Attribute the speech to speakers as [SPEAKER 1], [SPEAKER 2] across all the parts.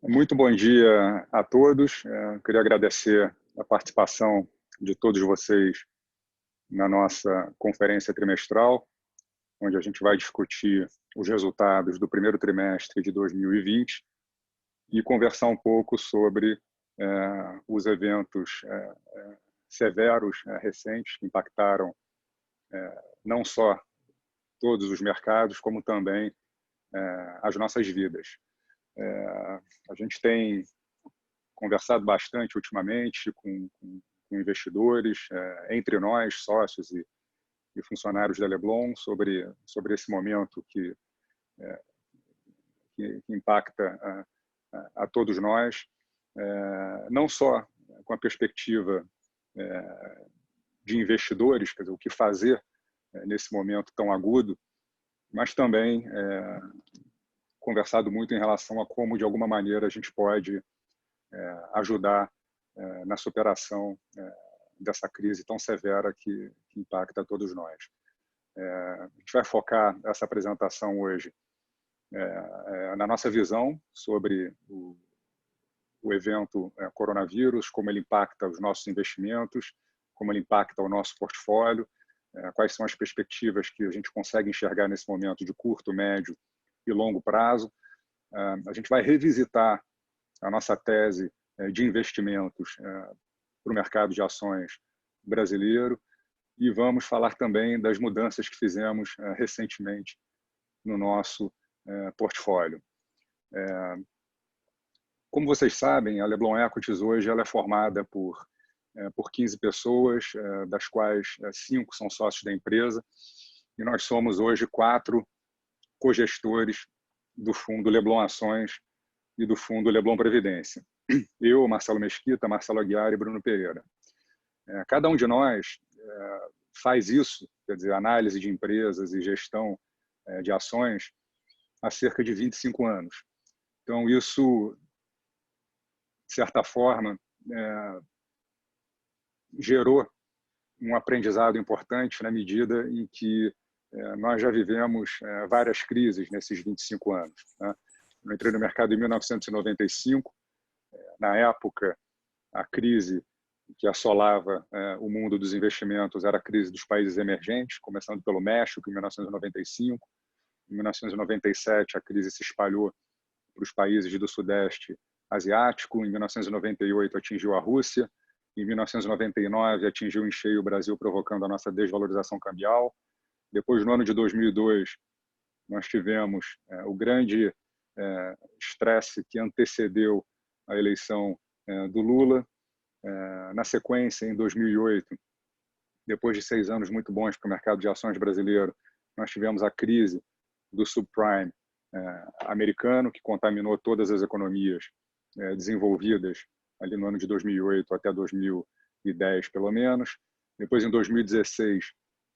[SPEAKER 1] Muito bom dia a todos. Queria agradecer a participação de todos vocês na nossa conferência trimestral, onde a gente vai discutir os resultados do primeiro trimestre de 2020 e conversar um pouco sobre os eventos severos recentes que impactaram não só todos os mercados, como também as nossas vidas. A gente tem conversado bastante ultimamente com investidores, entre nós, sócios e funcionários da Leblon, sobre esse momento que impacta a todos nós, não só com a perspectiva de investidores, quer dizer, o que fazer nesse momento tão agudo, mas também conversado muito em relação a como, de alguma maneira, a gente pode ajudar na superação dessa crise tão severa que impacta a todos nós. A gente vai focar essa apresentação hoje na nossa visão sobre o evento coronavírus, como ele impacta os nossos investimentos, como ele impacta o nosso portfólio, quais são as perspectivas que a gente consegue enxergar nesse momento de curto, médio e longo prazo. A gente vai revisitar a nossa tese de investimentos para o mercado de ações brasileiro e vamos falar também das mudanças que fizemos recentemente no nosso portfólio. Como vocês sabem, a Leblon Equities hoje ela é formada por 15 pessoas, das quais 5 são sócios da empresa, e nós somos hoje 4 cogestores do fundo Leblon Ações e do fundo Leblon Previdência. Eu, Marcelo Mesquita, Marcelo Aguiar e Bruno Pereira. Cada um de nós faz isso, quer dizer, análise de empresas e gestão de ações, há cerca de 25 anos. Então, isso, de certa forma, gerou um aprendizado importante na medida em que nós já vivemos várias crises nesses 25 anos. Eu entrei no mercado em 1995. Na época, a crise que assolava o mundo dos investimentos era a crise dos países emergentes, começando pelo México, em 1995. Em 1997, a crise se espalhou para os países do Sudeste Asiático. Em 1998, atingiu a Rússia. Em 1999, atingiu em cheio o Brasil, provocando a nossa desvalorização cambial. Depois, no ano de 2002, nós tivemos o grande estresse que antecedeu a eleição do Lula. Na sequência, em 2008, depois de 6 anos muito bons para o mercado de ações brasileiro, nós tivemos a crise do subprime americano, que contaminou todas as economias desenvolvidas ali no ano de 2008 até 2010, pelo menos. Depois, em 2016,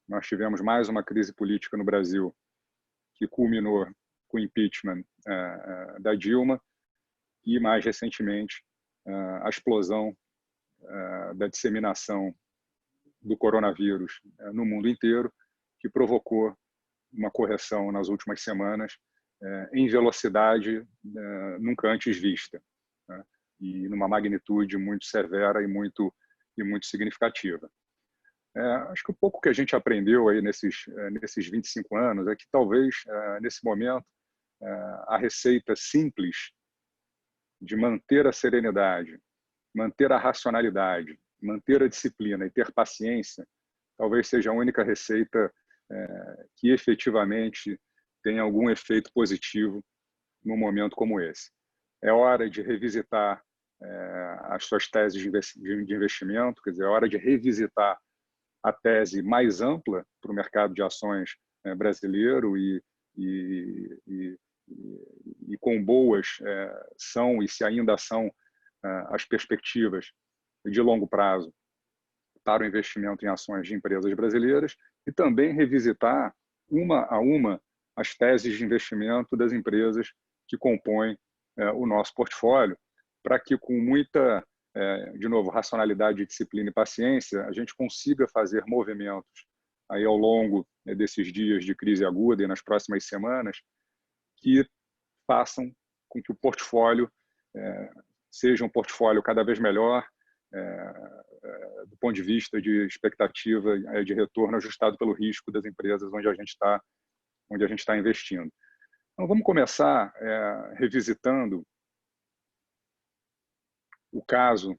[SPEAKER 1] nós tivemos mais uma crise política no Brasil, que culminou com o impeachment da Dilma, e, mais recentemente, a explosão da disseminação do coronavírus no mundo inteiro, que provocou uma correção nas últimas semanas em velocidade nunca antes vista, e numa magnitude muito severa e muito significativa. Acho que o pouco que a gente aprendeu aí nesses 25 anos é que talvez, nesse momento, a receita simples de manter a serenidade, manter a racionalidade, manter a disciplina e ter paciência, talvez seja a única receita que efetivamente tem algum efeito positivo num momento como esse. É hora de revisitar as suas teses de investimento, quer dizer, é hora de revisitar a tese mais ampla para o mercado de ações brasileiro e com boas são, e se ainda são, as perspectivas de longo prazo para o investimento em ações de empresas brasileiras, e também revisitar uma a uma as teses de investimento das empresas que compõem o nosso portfólio, para que, com muita, de novo, racionalidade, disciplina e paciência, a gente consiga fazer movimentos aí ao longo desses dias de crise aguda e nas próximas semanas que façam com que o portfólio seja um portfólio cada vez melhor, do ponto de vista de expectativa de retorno ajustado pelo risco das empresas onde a gente está investindo. Então, vamos começar revisitando o caso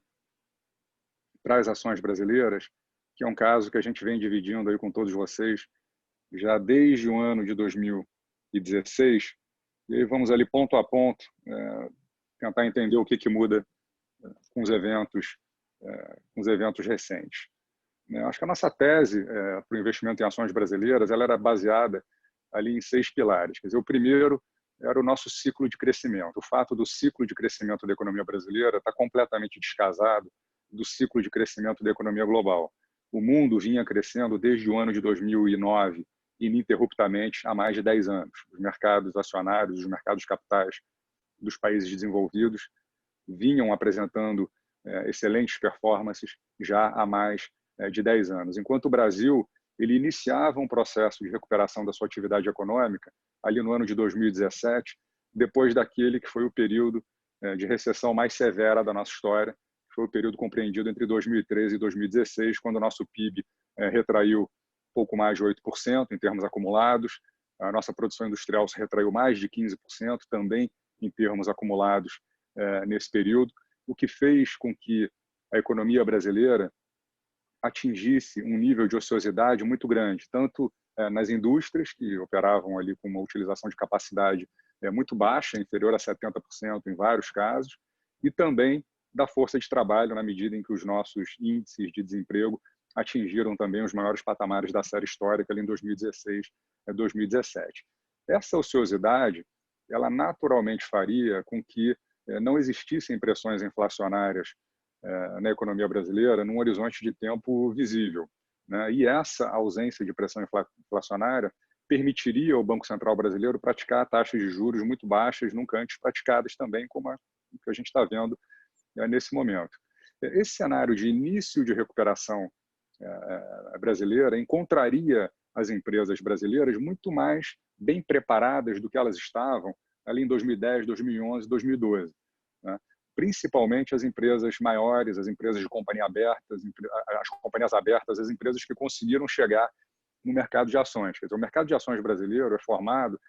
[SPEAKER 1] para as ações brasileiras, que é um caso que a gente vem dividindo aí com todos vocês já desde o ano de 2016, e aí vamos ali ponto a ponto tentar entender o que muda com os eventos recentes. Acho que a nossa tese para o investimento em ações brasileiras ela era baseada ali em 6 pilares. Quer dizer, o primeiro era o nosso ciclo de crescimento. O fato do ciclo de crescimento da economia brasileira está completamente descasado do ciclo de crescimento da economia global. O mundo vinha crescendo desde o ano de 2009, ininterruptamente, há mais de 10 anos. Os mercados acionários, os mercados capitais dos países desenvolvidos vinham apresentando excelentes performances já há mais de 10 anos. Enquanto o Brasil ele iniciava um processo de recuperação da sua atividade econômica ali no ano de 2017, depois daquele que foi o período de recessão mais severa da nossa história, que foi o período compreendido entre 2013 e 2016, quando o nosso PIB retraiu pouco mais de 8% em termos acumulados, a nossa produção industrial se retraiu mais de 15% também em termos acumulados nesse período, o que fez com que a economia brasileira atingisse um nível de ociosidade muito grande, tanto nas indústrias, que operavam ali com uma utilização de capacidade muito baixa, inferior a 70% em vários casos, e também da força de trabalho, na medida em que os nossos índices de desemprego atingiram também os maiores patamares da série histórica ali em 2016 e 2017. Essa ociosidade, ela naturalmente faria com que não existissem pressões inflacionárias na economia brasileira num horizonte de tempo visível, né? E essa ausência de pressão inflacionária permitiria ao Banco Central brasileiro praticar taxas de juros muito baixas, nunca antes praticadas também, como o que a gente está vendo nesse momento. Esse cenário de início de recuperação brasileira encontraria as empresas brasileiras muito mais bem preparadas do que elas estavam ali em 2010, 2011, 2012, né? Principalmente as empresas maiores, as empresas de companhia aberta, as companhias abertas, as empresas que conseguiram chegar no mercado de ações. Quer dizer, o mercado de ações brasileiro é formado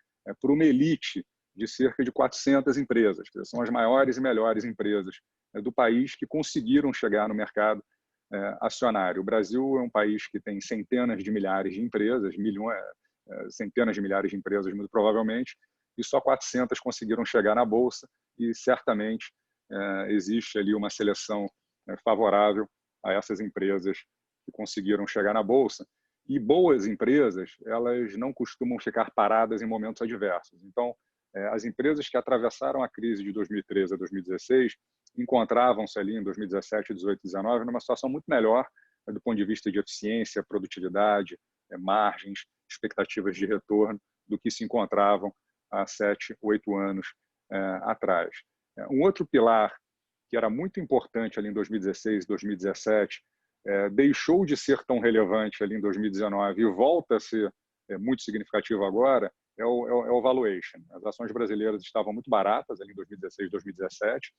[SPEAKER 1] por uma elite de cerca de 400 empresas, que são as maiores e melhores empresas do país que conseguiram chegar no mercado acionário. O Brasil é um país que tem centenas de milhares de empresas, centenas de milhares de empresas, muito provavelmente, e só 400 conseguiram chegar na Bolsa, e certamente existe ali uma seleção favorável a essas empresas que conseguiram chegar na Bolsa. E boas empresas, elas não costumam ficar paradas em momentos adversos. Então, as empresas que atravessaram a crise de 2013 a 2016 encontravam-se ali em 2017, 18, 19 numa situação muito melhor do ponto de vista de eficiência, produtividade, margens, expectativas de retorno do que se encontravam há 7, 8 anos atrás. Um outro pilar que era muito importante ali em 2016, 2017, deixou de ser tão relevante ali em 2019 e volta a ser muito significativo agora, é o valuation. As ações brasileiras estavam muito baratas ali em 2016, 2017,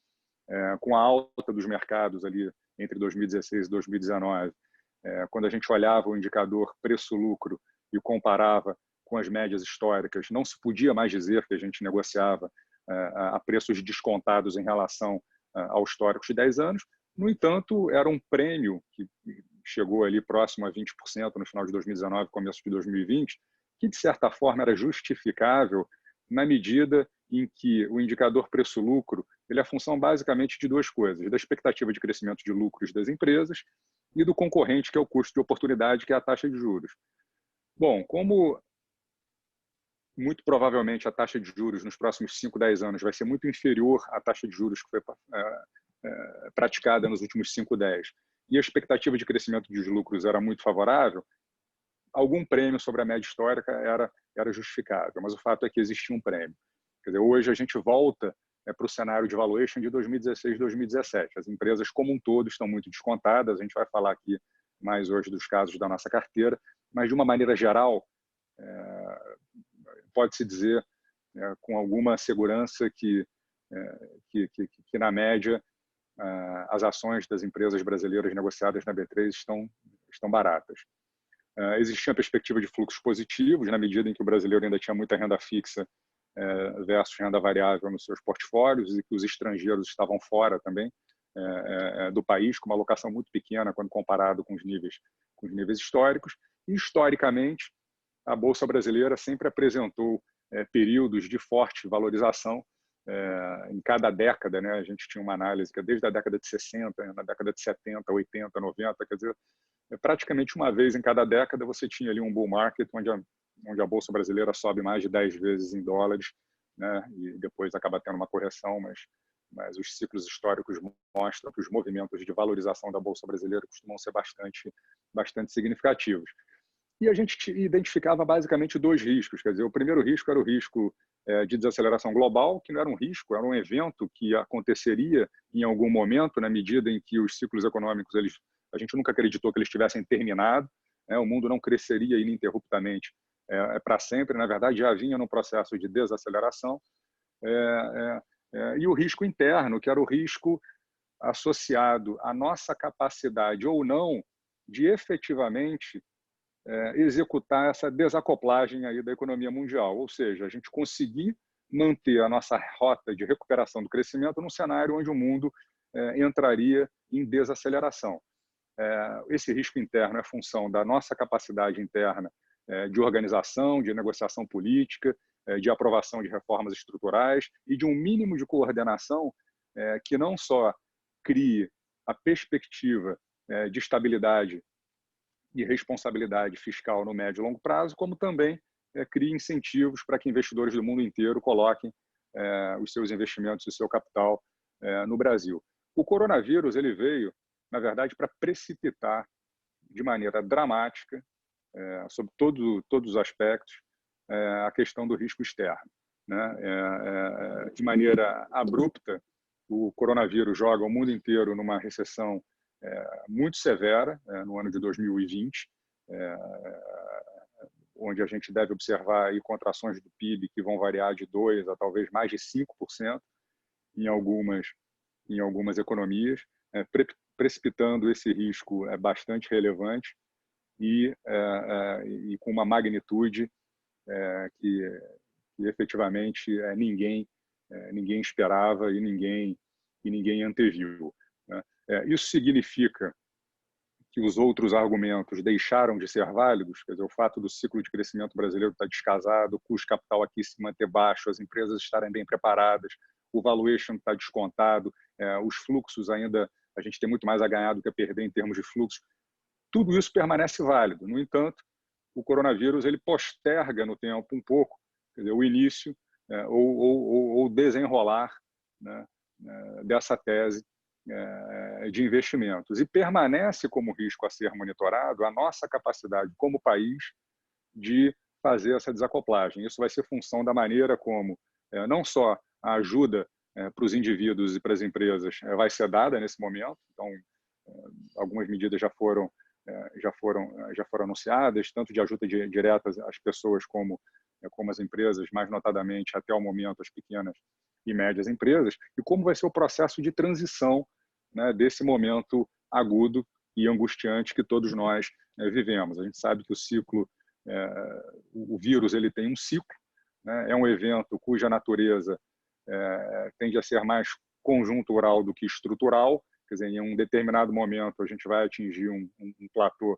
[SPEAKER 1] com a alta dos mercados ali entre 2016 e 2019, quando a gente olhava o indicador preço-lucro e comparava com as médias históricas, não se podia mais dizer que a gente negociava a preços descontados em relação aos históricos de 10 anos. No entanto, era um prêmio que chegou ali próximo a 20% no final de 2019, começo de 2020, que, de certa forma, era justificável na medida em que o indicador preço-lucro ele é a função basicamente de duas coisas, da expectativa de crescimento de lucros das empresas e do concorrente, que é o custo de oportunidade, que é a taxa de juros. Bom, como muito provavelmente a taxa de juros nos próximos 5, 10 anos vai ser muito inferior à taxa de juros que foi praticada nos últimos 5, 10, e a expectativa de crescimento dos lucros era muito favorável, algum prêmio sobre a média histórica era justificável, mas o fato é que existia um prêmio. Quer dizer, hoje a gente volta para o cenário de valuation de 2016, 2017. As empresas como um todo estão muito descontadas, a gente vai falar aqui mais hoje dos casos da nossa carteira, mas de uma maneira geral, pode-se dizer com alguma segurança que que na média, as ações das empresas brasileiras negociadas na B3 estão baratas. Existia a perspectiva de fluxos positivos, na medida em que o brasileiro ainda tinha muita renda fixa versus renda variável nos seus portfólios e que os estrangeiros estavam fora também do país, com uma alocação muito pequena quando comparado com os níveis históricos. E, historicamente, a Bolsa brasileira sempre apresentou períodos de forte valorização em cada década, né? A gente tinha uma análise que desde a década de 60, na década de 70, 80, 90, quer dizer, praticamente uma vez em cada década você tinha ali um bull market onde a Bolsa brasileira sobe mais de 10 vezes em dólares, né? E depois acaba tendo uma correção, mas os ciclos históricos mostram que os movimentos de valorização da Bolsa brasileira costumam ser bastante significativos. E a gente identificava basicamente dois riscos. Quer dizer, o primeiro risco era o risco de desaceleração global, que não era um risco, era um evento que aconteceria em algum momento, na medida em que os ciclos econômicos, a gente nunca acreditou que eles tivessem terminado, né? O mundo não cresceria ininterruptamente para sempre, na verdade já vinha num processo de desaceleração. E o risco interno, que era o risco associado à nossa capacidade ou não de efetivamente executar essa desacoplagem aí da economia mundial, ou seja, a gente conseguir manter a nossa rota de recuperação do crescimento num cenário onde o mundo entraria em desaceleração. Esse risco interno é função da nossa capacidade interna de organização, de negociação política, de aprovação de reformas estruturais e de um mínimo de coordenação que não só crie a perspectiva de estabilidade e responsabilidade fiscal no médio e longo prazo, como também crie incentivos para que investidores do mundo inteiro coloquem os seus investimentos e o seu capital no Brasil. O coronavírus ele veio, na verdade, para precipitar de maneira dramática, sobre todos os aspectos, a questão do risco externo, né? De maneira abrupta, o coronavírus joga o mundo inteiro numa recessão muito severa no ano de 2020, onde a gente deve observar aí contrações do PIB que vão variar de 2% a talvez mais de 5% em algumas economias, precipitando esse risco bastante relevante e com uma magnitude que efetivamente ninguém esperava e ninguém anteviu, né? Isso significa que os outros argumentos deixaram de ser válidos, quer dizer, o fato do ciclo de crescimento brasileiro estar descasado, o custo de capital aqui se manter baixo, as empresas estarem bem preparadas, o valuation está descontado, os fluxos ainda, a gente tem muito mais a ganhar do que a perder em termos de fluxo, tudo isso permanece válido. No entanto, o coronavírus ele posterga no tempo um pouco, quer dizer, o início ou desenrolar, né, dessa tese de investimentos. E permanece como risco a ser monitorado a nossa capacidade como país de fazer essa desacoplagem. Isso vai ser função da maneira como não só a ajuda para os indivíduos e para as empresas vai ser dada nesse momento. Então, algumas medidas já foram anunciadas, tanto de ajuda direta às pessoas como as empresas, mais notadamente, até o momento, as pequenas e médias empresas, e como vai ser o processo de transição, né, desse momento agudo e angustiante que todos nós vivemos. A gente sabe que o vírus ele tem um ciclo, né, é um evento cuja natureza tende a ser mais conjuntural do que estrutural, quer dizer, em um determinado momento a gente vai atingir um platô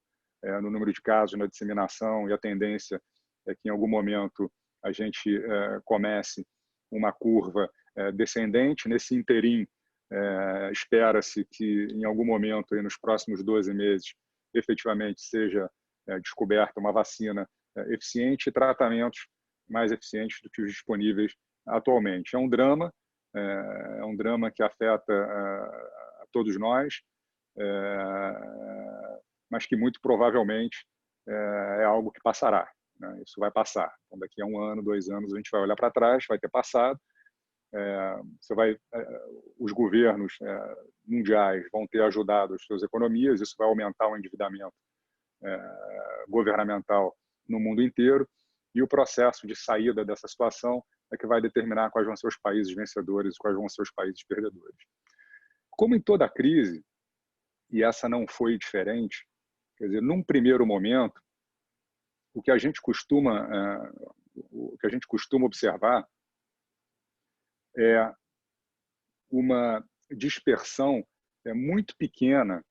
[SPEAKER 1] no número de casos, na disseminação, e a tendência é que em algum momento a gente comece uma curva descendente. Nesse interim, espera-se que em algum momento, aí, nos próximos 12 meses, efetivamente seja descoberta uma vacina eficiente e tratamentos mais eficientes do que os disponíveis atualmente. É um drama que afeta a todos nós, mas que muito provavelmente é algo que passará, né? Isso vai passar. Então, daqui a 1 ano, 2 anos, a gente vai olhar para trás, vai ter passado. Os governos mundiais vão ter ajudado as suas economias, isso vai aumentar o endividamento governamental no mundo inteiro, e o processo de saída dessa situação é que vai determinar quais vão ser os países vencedores e quais vão ser os países perdedores. Como em toda crise, e essa não foi diferente, quer dizer, num primeiro momento, o que a gente costuma observar é uma dispersão muito pequena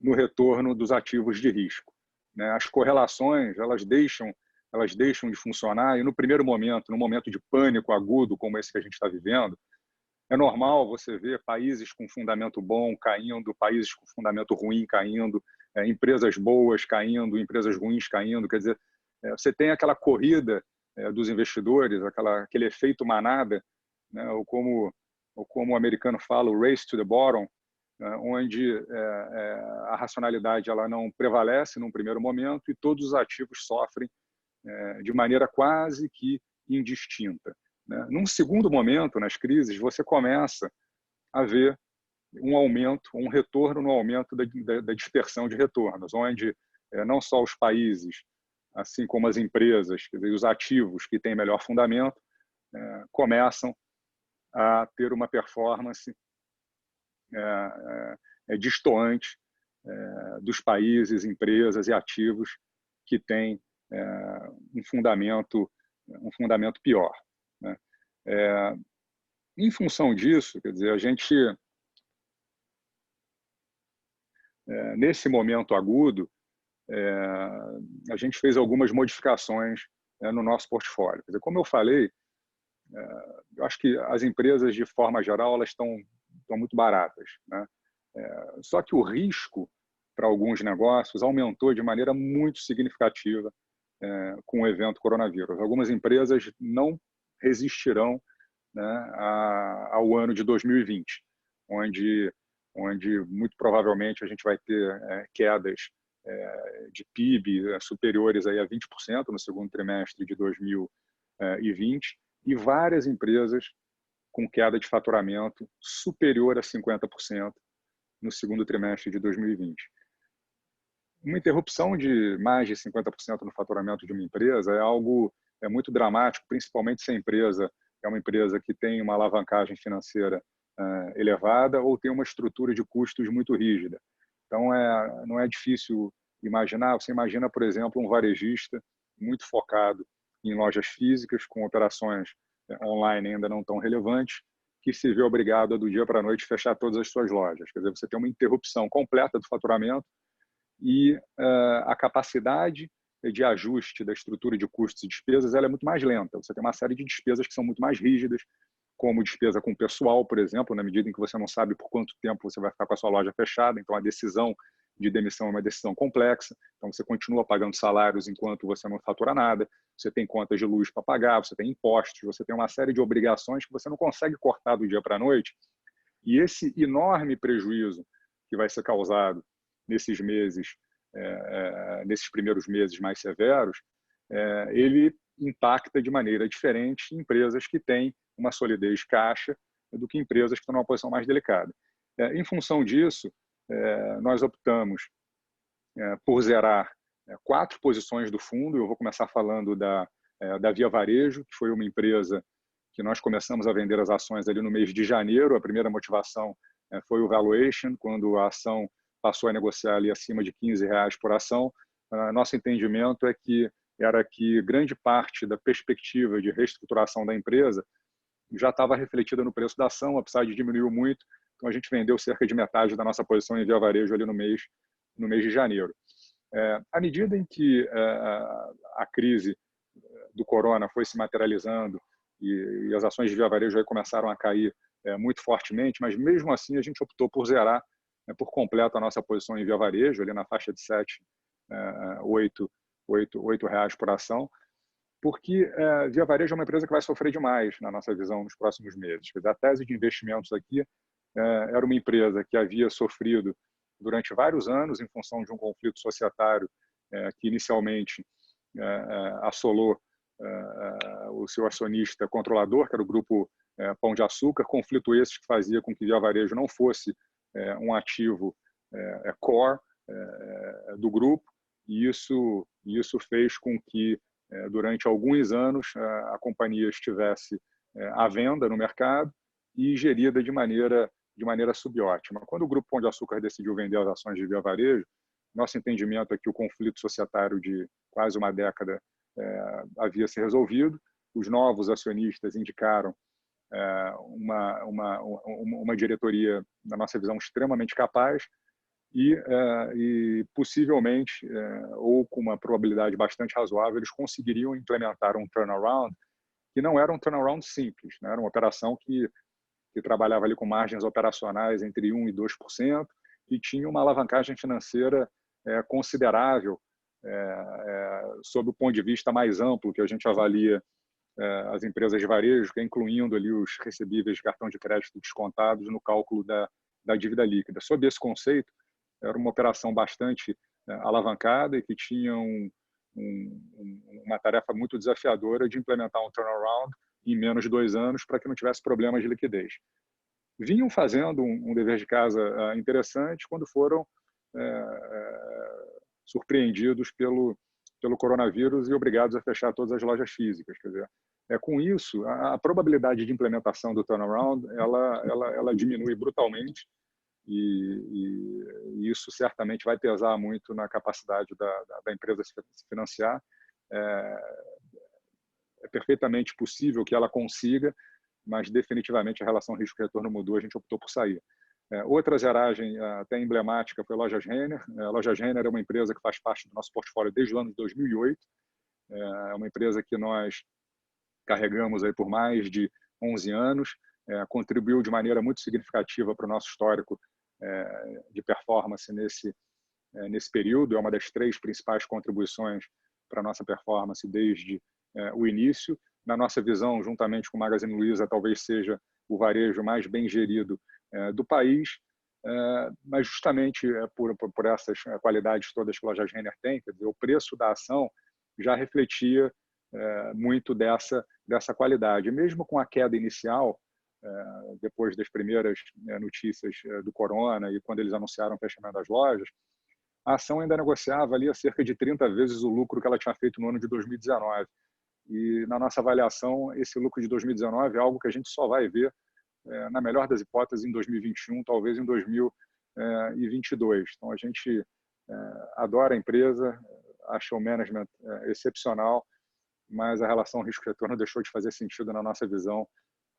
[SPEAKER 1] no retorno dos ativos de risco, né? As correlações elas deixam de funcionar e no primeiro momento, no momento de pânico agudo como esse que a gente está vivendo, é normal você ver países com fundamento bom caindo, países com fundamento ruim caindo, empresas boas caindo, empresas ruins caindo. Quer dizer, você tem aquela corrida dos investidores, aquele efeito manada, né? ou como o americano fala, o race to the bottom, onde a racionalidade ela não prevalece num primeiro momento e todos os ativos sofrem de maneira quase que indistinta, né? Num segundo momento, nas crises, você começa a ver um aumento, um retorno no aumento da dispersão de retornos, onde não só os países, assim como as empresas, quer dizer, os ativos que têm melhor fundamento, começam a ter uma performance destoante dos países, empresas e ativos que têm um fundamento pior, né? Em função disso, quer dizer, a gente nesse momento agudo a gente fez algumas modificações no nosso portfólio. Quer dizer, como eu falei, eu acho que as empresas de forma geral elas estão muito baratas, né? Só que o risco para alguns negócios aumentou de maneira muito significativa com o evento coronavírus. Algumas empresas não resistirão, né, ao ano de 2020, onde muito provavelmente a gente vai ter quedas de PIB superiores aí a 20% no segundo trimestre de 2020 e várias empresas com queda de faturamento superior a 50% no segundo trimestre de 2020. Uma interrupção de mais de 50% no faturamento de uma empresa é algo muito dramático, principalmente se a empresa é uma empresa que tem uma alavancagem financeira elevada ou tem uma estrutura de custos muito rígida. Então, não é difícil imaginar. Você imagina, por exemplo, um varejista muito focado em lojas físicas, com operações online ainda não tão relevantes, que se vê obrigado a, do dia para a noite, fechar todas as suas lojas. Quer dizer, você tem uma interrupção completa do faturamento e a capacidade de ajuste da estrutura de custos e despesas ela é muito mais lenta. Você tem uma série de despesas que são muito mais rígidas, como despesa com pessoal, por exemplo, na medida em que você não sabe por quanto tempo você vai ficar com a sua loja fechada. Então, a decisão de demissão é uma decisão complexa. Então, você continua pagando salários enquanto você não fatura nada. Você tem contas de luz para pagar, você tem impostos, você tem uma série de obrigações que você não consegue cortar do dia para a noite. E esse enorme prejuízo que vai ser causado nesses meses, nesses primeiros meses mais severos, ele impacta de maneira diferente em empresas que têm uma solidez caixa do que empresas que estão numa posição mais delicada. Em função disso, nós optamos por zerar 4 posições do fundo. Eu vou começar falando da Via Varejo, que foi uma empresa que nós começamos a vender as ações ali no mês de janeiro. A primeira motivação foi o valuation, quando a ação passou a negociar ali acima de R$15 por ação. Nosso entendimento era que grande parte da perspectiva de reestruturação da empresa já estava refletida no preço da ação, a upside diminuiu muito, então a gente vendeu cerca de metade da nossa posição em Via Varejo ali no mês de janeiro. À medida em que a crise do corona foi se materializando e as ações de Via Varejo aí começaram a cair muito fortemente, mas mesmo assim a gente optou por zerar por completo a nossa posição em Via Varejo, ali na faixa de 7, 8 reais por ação, porque Via Varejo é uma empresa que vai sofrer demais, na nossa visão, nos próximos meses. A tese de investimentos aqui era uma empresa que havia sofrido durante vários anos em função de um conflito societário que inicialmente assolou o seu acionista controlador, que era o grupo Pão de Açúcar, conflito esse que fazia com que Via Varejo não fosse um ativo core do grupo, e isso fez com que durante alguns anos, a companhia estivesse à venda no mercado e gerida de maneira subótima. Quando o Grupo Pão de Açúcar decidiu vender as ações de Via Varejo, nosso entendimento é que o conflito societário de quase uma década havia se resolvido. Os novos acionistas indicaram uma diretoria, na nossa visão, extremamente capaz e possivelmente, ou com uma probabilidade bastante razoável, eles conseguiriam implementar um turnaround que não era um turnaround simples, né? Era uma operação que trabalhava ali com margens operacionais entre 1% e 2% e tinha uma alavancagem financeira considerável sob o ponto de vista mais amplo que a gente avalia as empresas de varejo, que é incluindo ali os recebíveis de cartão de crédito descontados no cálculo da dívida líquida. Sob esse conceito, era uma operação bastante alavancada e que tinha uma tarefa muito desafiadora de implementar um turnaround em menos de 2 anos para que não tivesse problemas de liquidez. Vinham fazendo um dever de casa interessante quando foram surpreendidos pelo coronavírus e obrigados a fechar todas as lojas físicas. Quer dizer, com isso, a probabilidade de implementação do turnaround ela diminui brutalmente e isso certamente vai pesar muito na capacidade da empresa se financiar. É perfeitamente possível que ela consiga, mas definitivamente a relação risco-retorno mudou, a gente optou por sair. Outra zeragem até emblemática foi a Lojas Renner. A Lojas Renner é uma empresa que faz parte do nosso portfólio desde o ano de 2008. É uma empresa que nós carregamos aí por mais de 11 anos, contribuiu de maneira muito significativa para o nosso histórico de performance nesse período. É uma das 3 principais contribuições para a nossa performance desde o início. Na nossa visão, juntamente com o Magazine Luiza, talvez seja o varejo mais bem gerido do país, mas justamente por essas qualidades todas que a Lojas Renner tem, quer dizer, o preço da ação já refletia muito dessa qualidade. Mesmo com a queda inicial, depois das primeiras notícias do corona e quando eles anunciaram o fechamento das lojas, a ação ainda negociava ali a cerca de 30 vezes o lucro que ela tinha feito no ano de 2019. E, na nossa avaliação, esse lucro de 2019 é algo que a gente só vai ver, na melhor das hipóteses, em 2021, talvez em 2022. Então, a gente adora a empresa, acha o management excepcional, mas a relação risco-retorno deixou de fazer sentido na nossa visão.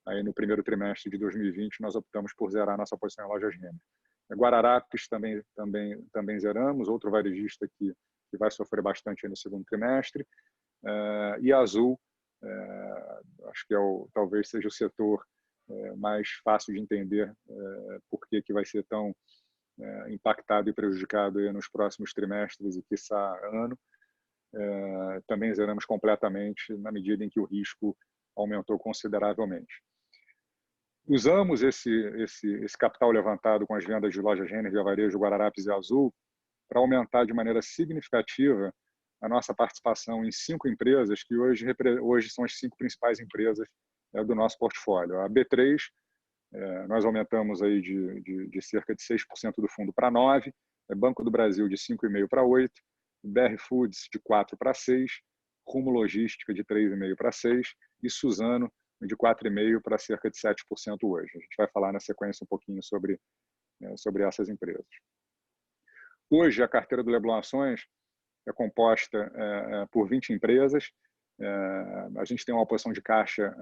[SPEAKER 1] Aí, no primeiro trimestre de 2020, nós optamos por zerar nossa posição em Lojas Renner. Guararapes também zeramos, outro varejista que vai sofrer bastante no segundo trimestre. E a Azul, acho que talvez seja o setor mais fácil de entender por que vai ser tão impactado e prejudicado nos próximos trimestres e, quiçá, ano. Também zeramos completamente na medida em que o risco aumentou consideravelmente. Usamos esse capital levantado com as vendas de Lojas Renner, Via Varejo, Guararapes e Azul para aumentar de maneira significativa a nossa participação em 5 empresas que hoje são as 5 principais empresas do nosso portfólio. A B3, nós aumentamos aí de cerca de 6% do fundo para 9%, Banco do Brasil de 5,5% para 8%, BR Foods de 4% para 6%, Rumo Logística de 3,5% para 6% e Suzano de 4,5% para cerca de 7% hoje. A gente vai falar na sequência um pouquinho sobre essas empresas. Hoje, a carteira do Leblon Ações é composta por 20 empresas. A gente tem uma posição de caixa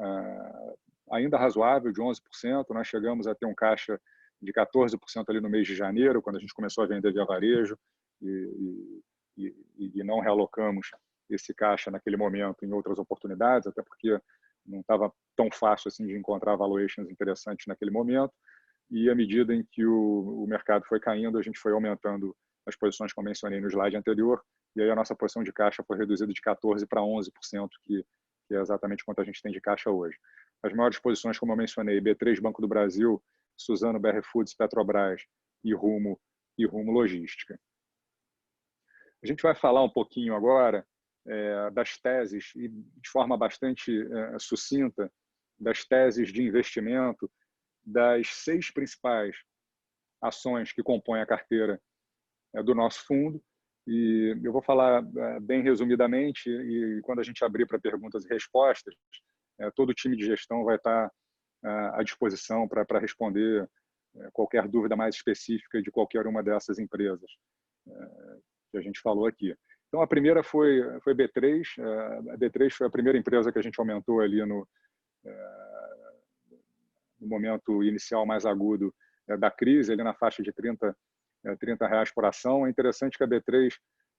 [SPEAKER 1] ainda razoável, de 11%. Nós chegamos a ter um caixa de 14% ali no mês de janeiro, quando a gente começou a vender via varejo e não realocamos esse caixa naquele momento em outras oportunidades, até porque não estava tão fácil assim de encontrar valuations interessantes naquele momento. E à medida em que o mercado foi caindo, a gente foi aumentando as posições que eu mencionei no slide anterior, e aí a nossa posição de caixa foi reduzida de 14% para 11%, que é exatamente quanto a gente tem de caixa hoje. As maiores posições, como eu mencionei, B3, Banco do Brasil, Suzano, BR Foods, Petrobras e Rumo Logística. A gente vai falar um pouquinho agora das teses, e de forma bastante sucinta, das teses de investimento das 6 principais ações que compõem a carteira do nosso fundo. E eu vou falar bem resumidamente, e quando a gente abrir para perguntas e respostas, todo o time de gestão vai estar à disposição para responder qualquer dúvida mais específica de qualquer uma dessas empresas que a gente falou aqui. Então, a primeira foi B3. A B3 foi a primeira empresa que a gente aumentou ali no momento inicial mais agudo da crise, ali na faixa de R$ 30 por ação. É interessante que a B3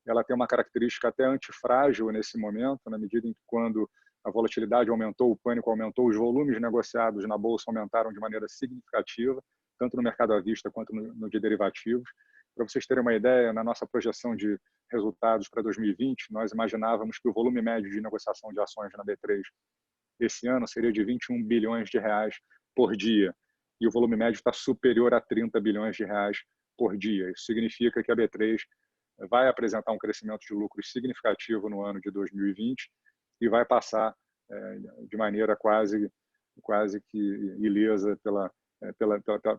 [SPEAKER 1] ela tem uma característica até antifrágil nesse momento, na medida em que, quando a volatilidade aumentou, o pânico aumentou, os volumes negociados na bolsa aumentaram de maneira significativa, tanto no mercado à vista quanto no de derivativos. Para vocês terem uma ideia, na nossa projeção de resultados para 2020, nós imaginávamos que o volume médio de negociação de ações na B3 esse ano seria de 21 bilhões de reais por dia, e o volume médio está superior a 30 bilhões de reais por dia. Isso significa que a B3 vai apresentar um crescimento de lucros significativo no ano de 2020 e vai passar de maneira quase que ilesa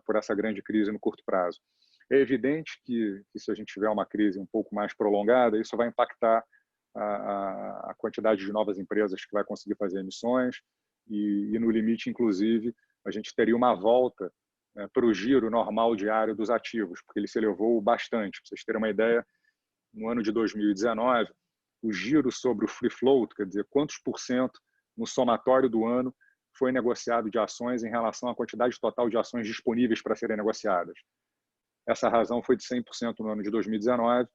[SPEAKER 1] por essa grande crise no curto prazo. É evidente que se a gente tiver uma crise um pouco mais prolongada, isso vai impactar a quantidade de novas empresas que vai conseguir fazer emissões e no limite, inclusive, a gente teria uma volta para o giro normal diário dos ativos, porque ele se elevou bastante. Para vocês terem uma ideia, no ano de 2019, o giro sobre o free float, quer dizer, quantos por cento no somatório do ano foi negociado de ações em relação à quantidade total de ações disponíveis para serem negociadas. Essa razão foi de 100% no ano de 2019,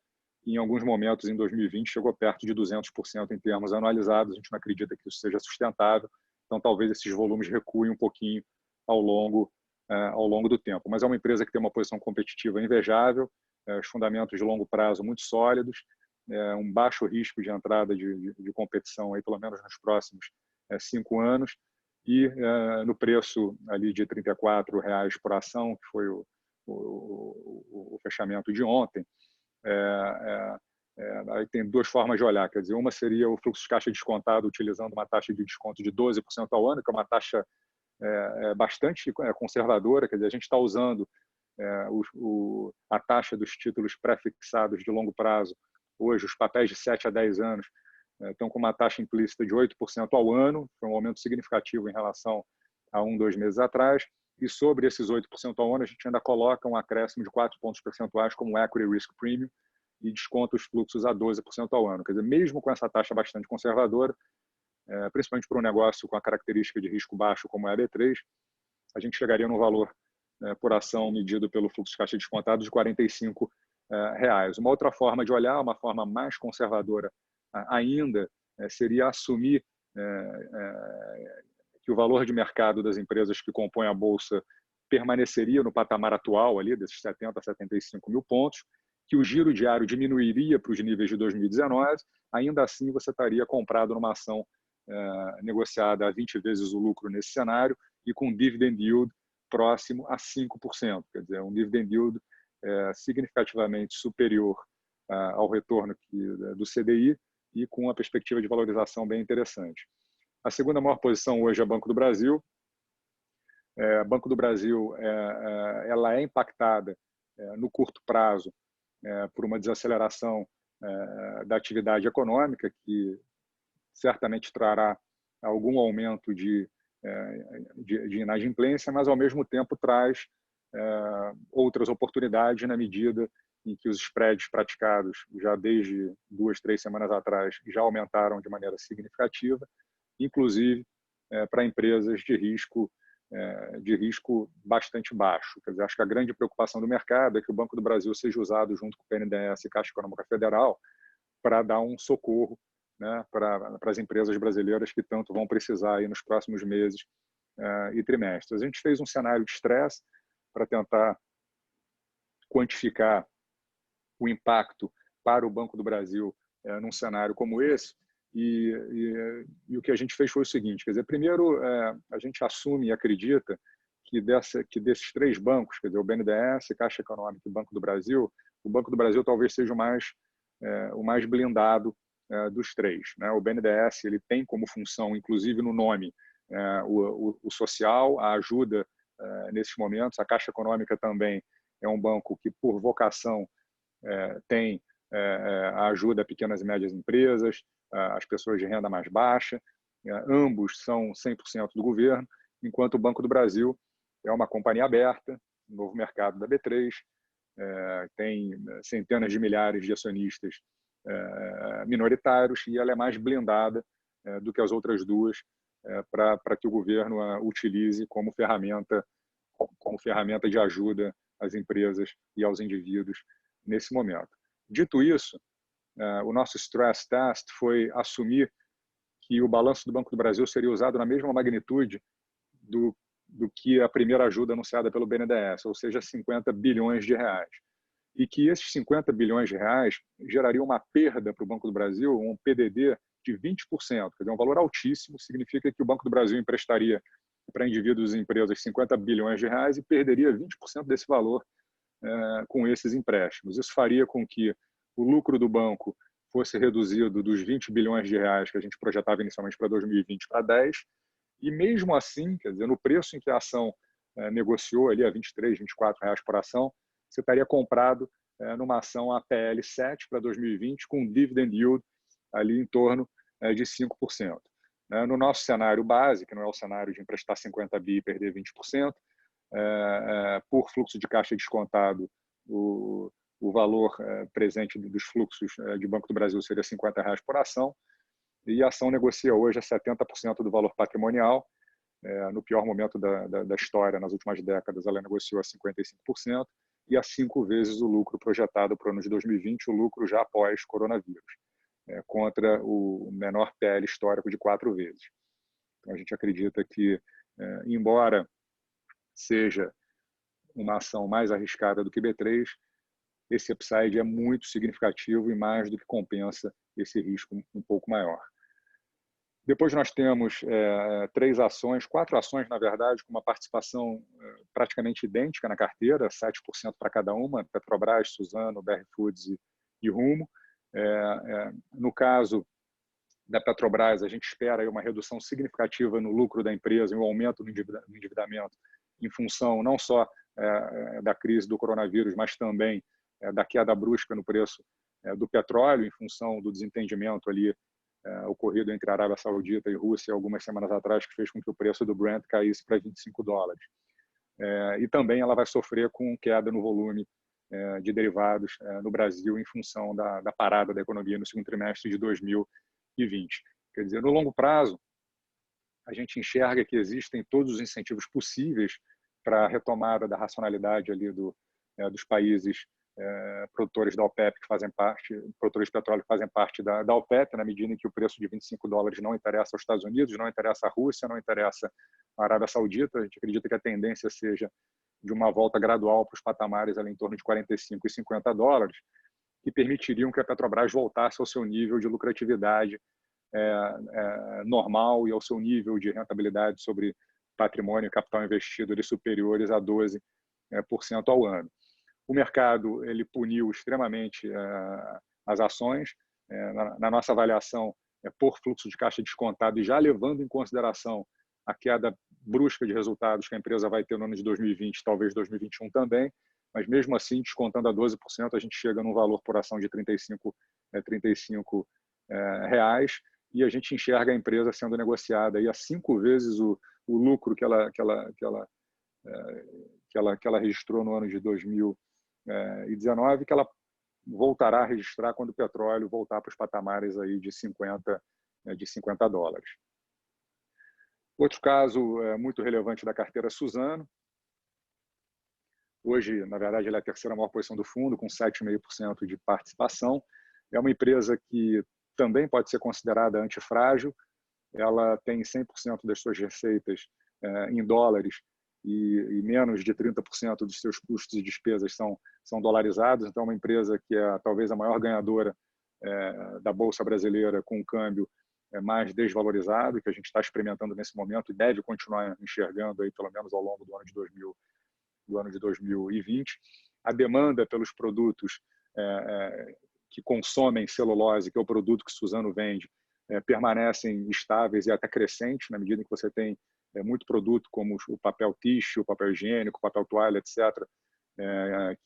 [SPEAKER 1] e em alguns momentos, em 2020, chegou perto de 200% em termos anualizados. A gente não acredita que isso seja sustentável, então talvez esses volumes recuem um pouquinho ao longo do tempo. Mas é uma empresa que tem uma posição competitiva invejável, os fundamentos de longo prazo muito sólidos, um baixo risco de entrada de competição, aí, pelo menos nos próximos 5 anos, e no preço ali de R$ 34 por ação, que foi o fechamento de ontem. Aí tem duas formas de olhar, quer dizer, uma seria o fluxo de caixa descontado utilizando uma taxa de desconto de 12% ao ano, que é uma taxa bastante conservadora, quer dizer, a gente está usando a taxa dos títulos pré-fixados de longo prazo. Hoje, os papéis de 7 a 10 anos estão com uma taxa implícita de 8% ao ano, foi um aumento significativo em relação a 2 meses atrás, e sobre esses 8% ao ano, a gente ainda coloca um acréscimo de 4 pontos percentuais como Equity Risk Premium e desconta os fluxos a 12% ao ano. Quer dizer, mesmo com essa taxa bastante conservadora, principalmente para um negócio com a característica de risco baixo como é a B3, a gente chegaria no valor por ação medido pelo fluxo de caixa descontado de R$ 45. Uma outra forma de olhar, uma forma mais conservadora ainda, seria assumir que o valor de mercado das empresas que compõem a Bolsa permaneceria no patamar atual, ali, desses 70 a 75 mil pontos, que o giro diário diminuiria para os níveis de 2019, ainda assim você estaria comprado numa ação negociada a 20 vezes o lucro nesse cenário e com dividend yield próximo a 5%, quer dizer, um dividend yield significativamente superior ao retorno do CDI e com uma perspectiva de valorização bem interessante. A segunda maior posição hoje é o Banco do Brasil. Banco do Brasil ela é impactada no curto prazo por uma desaceleração da atividade econômica, que certamente trará algum aumento de inadimplência, mas, ao mesmo tempo, traz outras oportunidades na medida em que os spreads praticados já desde 2, 3 semanas atrás já aumentaram de maneira significativa, inclusive para empresas de risco bastante baixo. Quer dizer, acho que a grande preocupação do mercado é que o Banco do Brasil seja usado junto com o BNDES e Caixa Econômica Federal para dar um socorro, né, para as empresas brasileiras que tanto vão precisar aí nos próximos meses e trimestres. A gente fez um cenário de estresse para tentar quantificar o impacto para o Banco do Brasil num cenário como esse, e o que a gente fez foi o seguinte, quer dizer, primeiro a gente assume e acredita que desses 3 bancos, quer dizer, o BNDES, Caixa Econômica e Banco do Brasil, o Banco do Brasil talvez seja o mais blindado dos 3. Né? O BNDES ele tem como função, inclusive no nome, o social, a ajuda nesses momentos. A Caixa Econômica também é um banco que, por vocação, tem a ajuda a pequenas e médias empresas, as pessoas de renda mais baixa. Ambos são 100% do governo, enquanto o Banco do Brasil é uma companhia aberta, novo mercado da B3, tem centenas de milhares de acionistas minoritários e ela é mais blindada do que as outras duas para que o governo a utilize como ferramenta de ajuda às empresas e aos indivíduos nesse momento. Dito isso, o nosso stress test foi assumir que o balanço do Banco do Brasil seria usado na mesma magnitude do que a primeira ajuda anunciada pelo BNDES, ou seja, 50 bilhões de reais. E que esses 50 bilhões de reais gerariam uma perda para o Banco do Brasil, um PDD de 20%, quer dizer, um valor altíssimo, significa que o Banco do Brasil emprestaria para indivíduos e empresas 50 bilhões de reais e perderia 20% desse valor com esses empréstimos. Isso faria com que o lucro do banco fosse reduzido dos 20 bilhões de reais que a gente projetava inicialmente para 2020 para 10, e mesmo assim, quer dizer, no preço em que a ação negociou ali a 23, 24 reais por ação, você estaria comprado numa ação APL 7 para 2020 com um dividend yield ali em torno de 5%. No nosso cenário base, que não é o cenário de emprestar 50 bi e perder 20%, por fluxo de caixa descontado, o valor presente dos fluxos de Banco do Brasil seria 50 reais por ação, e a ação negocia hoje a 70% do valor patrimonial. No pior momento da história, nas últimas décadas, ela negociou a 55% e a 5 vezes o lucro projetado para o ano de 2020, o lucro já após coronavírus, contra o menor PL histórico de 4 vezes. Então, a gente acredita que, embora seja uma ação mais arriscada do que B3, esse upside é muito significativo e mais do que compensa esse risco um pouco maior. Depois nós temos 4 ações, na verdade, com uma participação praticamente idêntica na carteira, 7% para cada uma, Petrobras, Suzano, BR Foods e Rumo. No caso da Petrobras, a gente espera aí uma redução significativa no lucro da empresa e um aumento no endividamento em função não só da crise do coronavírus, mas também da queda brusca no preço do petróleo, em função do desentendimento ali ocorrido entre a Arábia Saudita e Rússia algumas semanas atrás, que fez com que o preço do Brent caísse para $25. E também ela vai sofrer com queda no volume de derivados no Brasil em função da parada da economia no segundo trimestre de 2020. Quer dizer, no longo prazo, a gente enxerga que existem todos os incentivos possíveis para a retomada da racionalidade ali dos países produtores da OPEP que fazem parte, produtores de petróleo que fazem parte da OPEP, na medida em que o preço de $25 não interessa aos Estados Unidos, não interessa à Rússia, não interessa à Arábia Saudita. A gente acredita que a tendência seja de uma volta gradual para os patamares ali em torno de $45 e $50, que permitiriam que a Petrobras voltasse ao seu nível de lucratividade normal e ao seu nível de rentabilidade sobre patrimônio e capital investido ali superiores a 12% ao ano. O mercado ele puniu extremamente as ações. Na nossa avaliação, por fluxo de caixa descontado e já levando em consideração a queda brusca de resultados que a empresa vai ter no ano de 2020, talvez 2021 também, mas mesmo assim, descontando a 12%, a gente chega num valor por ação de 35 reais, e a gente enxerga a empresa sendo negociada aí a 5 vezes o lucro que ela registrou no ano de 2019, que ela voltará a registrar quando o petróleo voltar para os patamares aí de $50. Outro caso muito relevante da carteira Suzano. Hoje, na verdade, ela é a terceira maior posição do fundo, com 7,5% de participação. É uma empresa que também pode ser considerada antifrágil. Ela tem 100% das suas receitas em dólares e menos de 30% dos seus custos e despesas são dolarizados. Então, é uma empresa que é talvez a maior ganhadora da Bolsa Brasileira, com um câmbio mais desvalorizado, que a gente está experimentando nesse momento e deve continuar enxergando aí, pelo menos ao longo do ano de 2020. A demanda pelos produtos que consomem celulose, que é o produto que Suzano vende, permanecem estáveis e até crescentes, na medida em que você tem muito produto, como o papel tixo, o papel higiênico, o papel toalha, etc.,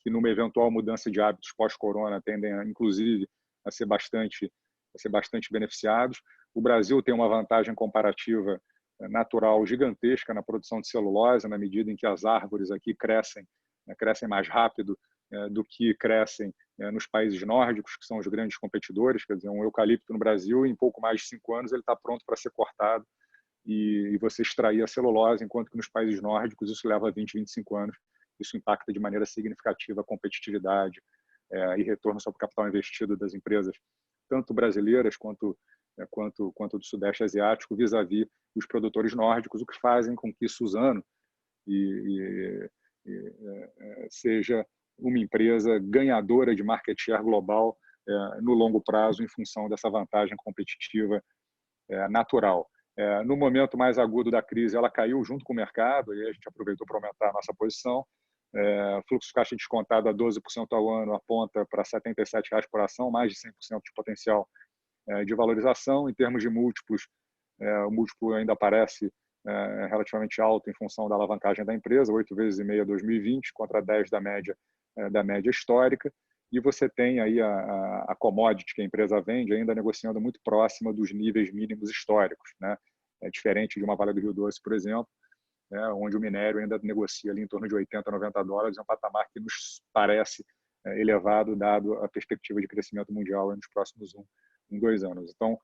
[SPEAKER 1] que numa eventual mudança de hábitos pós-corona tendem, inclusive, a ser bastante beneficiados. O Brasil tem uma vantagem comparativa natural gigantesca na produção de celulose, na medida em que as árvores aqui crescem mais rápido do que crescem nos países nórdicos, que são os grandes competidores. Quer dizer, um eucalipto no Brasil, em pouco mais de 5 anos, ele está pronto para ser cortado e você extrair a celulose, enquanto que nos países nórdicos isso leva 20, 25 anos. Isso impacta de maneira significativa a competitividade e retorno sobre o capital investido das empresas, tanto brasileiras quanto do Sudeste Asiático, vis-à-vis os produtores nórdicos, o que fazem com que Suzano seja uma empresa ganhadora de market share global no longo prazo, em função dessa vantagem competitiva natural. No momento mais agudo da crise, ela caiu junto com o mercado, e a gente aproveitou para aumentar a nossa posição. Fluxo de caixa descontado a 12% ao ano aponta para R$ 77 por ação, mais de 100% de potencial de valorização. Em termos de múltiplos, o múltiplo ainda parece relativamente alto em função da alavancagem da empresa, 8,5 vezes em 2020 contra 10 da média histórica. E você tem aí a commodity que a empresa vende ainda negociando muito próxima dos níveis mínimos históricos, né? Diferente de uma Vale do Rio Doce, por exemplo, onde o minério ainda negocia ali em torno de $80, $90, é um patamar que nos parece elevado, dado a perspectiva de crescimento mundial nos próximos 2 anos. Então,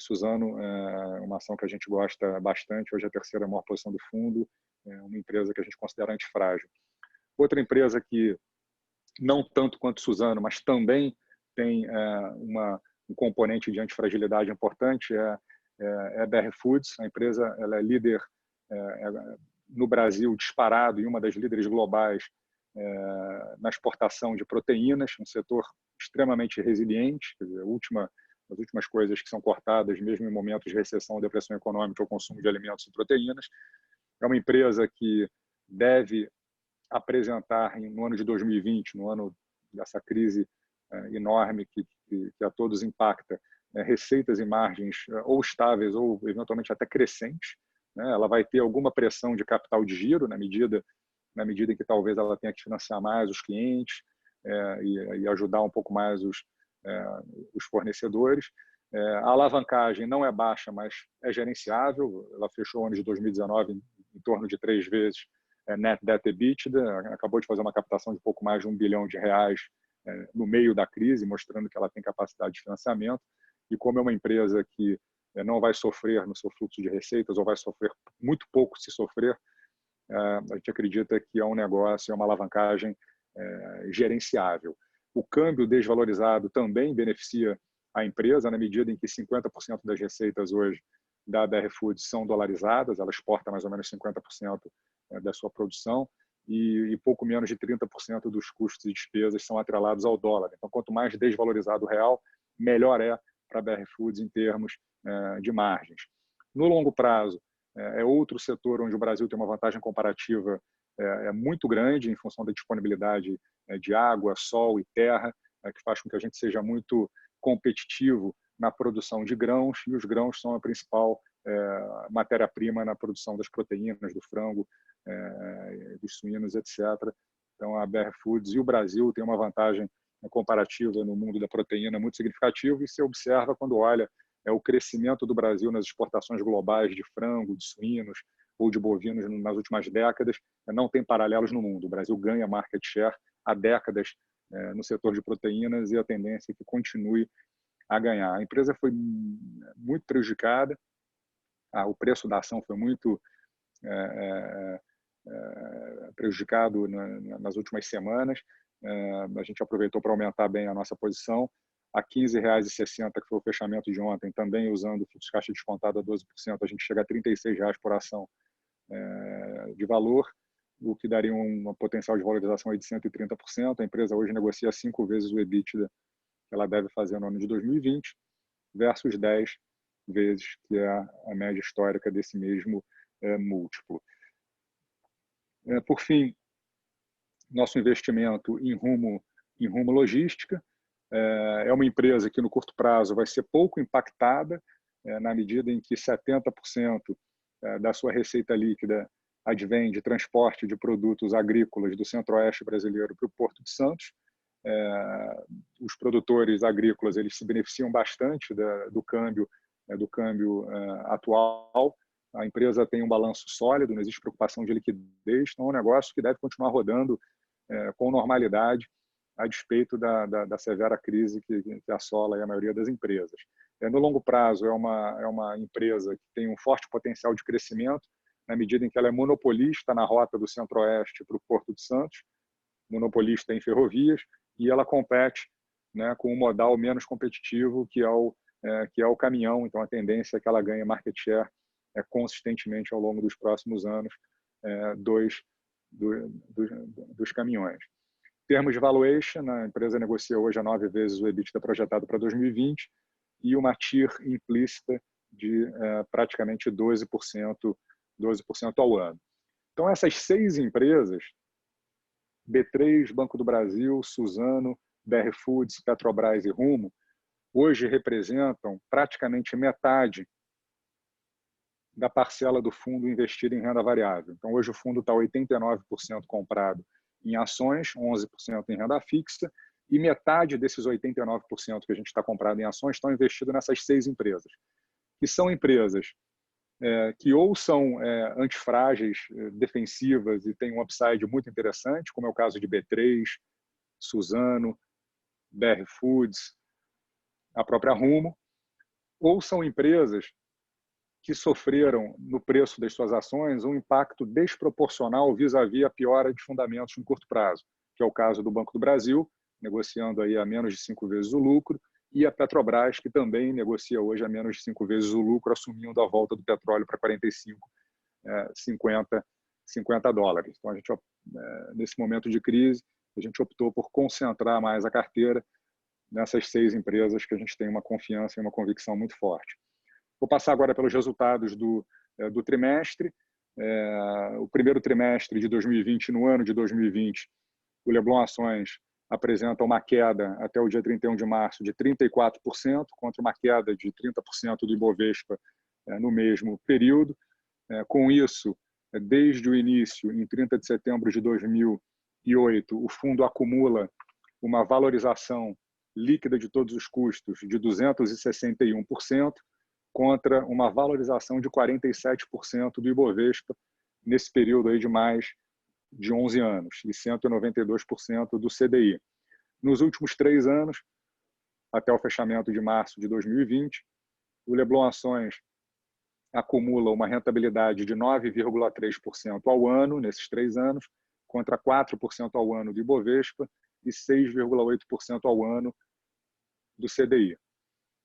[SPEAKER 1] Suzano é uma ação que a gente gosta bastante, hoje é a terceira maior posição do fundo, é uma empresa que a gente considera antifrágil. Outra empresa que, não tanto quanto Suzano, mas também tem um componente de antifragilidade importante, é a BR Foods. A empresa ela é líder no Brasil, disparado, e uma das líderes globais na exportação de proteínas, um setor extremamente resiliente. Quer dizer, as últimas coisas que são cortadas, mesmo em momentos de recessão ou depressão econômica, é o consumo de alimentos e proteínas. É uma empresa que deve apresentar, no ano de 2020, no ano dessa crise enorme que a todos impacta, receitas e margens ou estáveis ou, eventualmente, até crescentes. Ela vai ter alguma pressão de capital de giro, na medida em que talvez ela tenha que financiar mais os clientes e ajudar um pouco mais os fornecedores. A alavancagem não é baixa, mas é gerenciável. Ela fechou o ano de 2019 em torno de 3 vezes net debt EBITDA, acabou de fazer uma captação de pouco mais de R$1 bilhão no meio da crise, mostrando que ela tem capacidade de financiamento. E como é uma empresa que não vai sofrer no seu fluxo de receitas, ou vai sofrer muito pouco se sofrer, a gente acredita que é um negócio, é uma alavancagem gerenciável. O câmbio desvalorizado também beneficia a empresa, na medida em que 50% das receitas hoje da BR Foods são dolarizadas, ela exporta mais ou menos 50% da sua produção, e pouco menos de 30% dos custos e despesas são atrelados ao dólar. Então, quanto mais desvalorizado o real, melhor é para a BR Foods em termos de margens. No longo prazo, é outro setor onde o Brasil tem uma vantagem comparativa muito grande em função da disponibilidade de água, sol e terra, que faz com que a gente seja muito competitivo na produção de grãos, e os grãos são a principal matéria-prima na produção das proteínas, do frango, dos suínos, etc. Então, a BR Foods e o Brasil têm uma vantagem comparativa no mundo da proteína muito significativa, e se observa quando olha o crescimento do Brasil nas exportações globais de frango, de suínos ou de bovinos nas últimas décadas, não tem paralelos no mundo. O Brasil ganha market share há décadas no setor de proteínas, e a tendência é que continue a ganhar. A empresa foi muito prejudicada, o preço da ação foi muito prejudicado nas últimas semanas. A gente aproveitou para aumentar bem a nossa posição. A R$ 15,60, que foi o fechamento de ontem, também usando o fluxo de caixa descontado a 12%, a gente chega a R$ 36 por ação de valor, o que daria um potencial de valorização de 130%. A empresa hoje negocia 5 vezes o EBITDA que ela deve fazer no ano de 2020, versus 10 vezes, que é a média histórica desse mesmo múltiplo. Por fim, nosso investimento em rumo logística. É uma empresa que no curto prazo vai ser pouco impactada, na medida em que 70% da sua receita líquida advém de transporte de produtos agrícolas do centro-oeste brasileiro para o Porto de Santos. Os produtores agrícolas eles se beneficiam bastante do câmbio atual. A empresa tem um balanço sólido, não existe preocupação de liquidez, então é um negócio que deve continuar rodando com normalidade, a despeito da severa crise que assola a maioria das empresas. No longo prazo, é uma empresa que tem um forte potencial de crescimento, na medida em que ela é monopolista na rota do Centro-Oeste para o Porto de Santos, monopolista em ferrovias, e ela compete, né, com um modal menos competitivo, que é o caminhão. Então, a tendência é que ela ganhe market share consistentemente ao longo dos próximos anos dos caminhões. Em termos de valuation, a empresa negocia hoje a 9 vezes o EBITDA projetado para 2020 e uma TIR implícita de praticamente 12% ao ano. Então, essas 6 empresas, B3, Banco do Brasil, Suzano, BR Foods, Petrobras e Rumo, hoje representam praticamente metade da parcela do fundo investido em renda variável. Então, hoje o fundo está 89% comprado em ações, 11% em renda fixa, e metade desses 89% que a gente está comprado em ações estão investidos nessas 6 empresas, que são empresas que ou são antifrágeis, defensivas e têm um upside muito interessante, como é o caso de B3, Suzano, BR Foods, a própria Rumo, ou são empresas que sofreram no preço das suas ações um impacto desproporcional vis-à-vis a piora de fundamentos no curto prazo, que é o caso do Banco do Brasil, negociando aí a menos de 5 vezes o lucro, e a Petrobras, que também negocia hoje a menos de 5 vezes o lucro, assumindo a volta do petróleo para 45, 50 dólares. Então, nesse momento de crise, a gente optou por concentrar mais a carteira nessas 6 empresas que a gente tem uma confiança e uma convicção muito forte. Vou passar agora pelos resultados do trimestre. O primeiro trimestre de 2020, no ano de 2020, o Leblon Ações apresenta uma queda até o dia 31 de março de 34%, contra uma queda de 30% do Ibovespa no mesmo período. Com isso, desde o início, em 30 de setembro de 2008, o fundo acumula uma valorização líquida de todos os custos de 261%, contra uma valorização de 47% do Ibovespa nesse período aí de mais de 11 anos e 192% do CDI. Nos últimos 3 anos, até o fechamento de março de 2020, o Leblon Ações acumula uma rentabilidade de 9,3% ao ano nesses 3 anos, contra 4% ao ano do Ibovespa e 6,8% ao ano do CDI.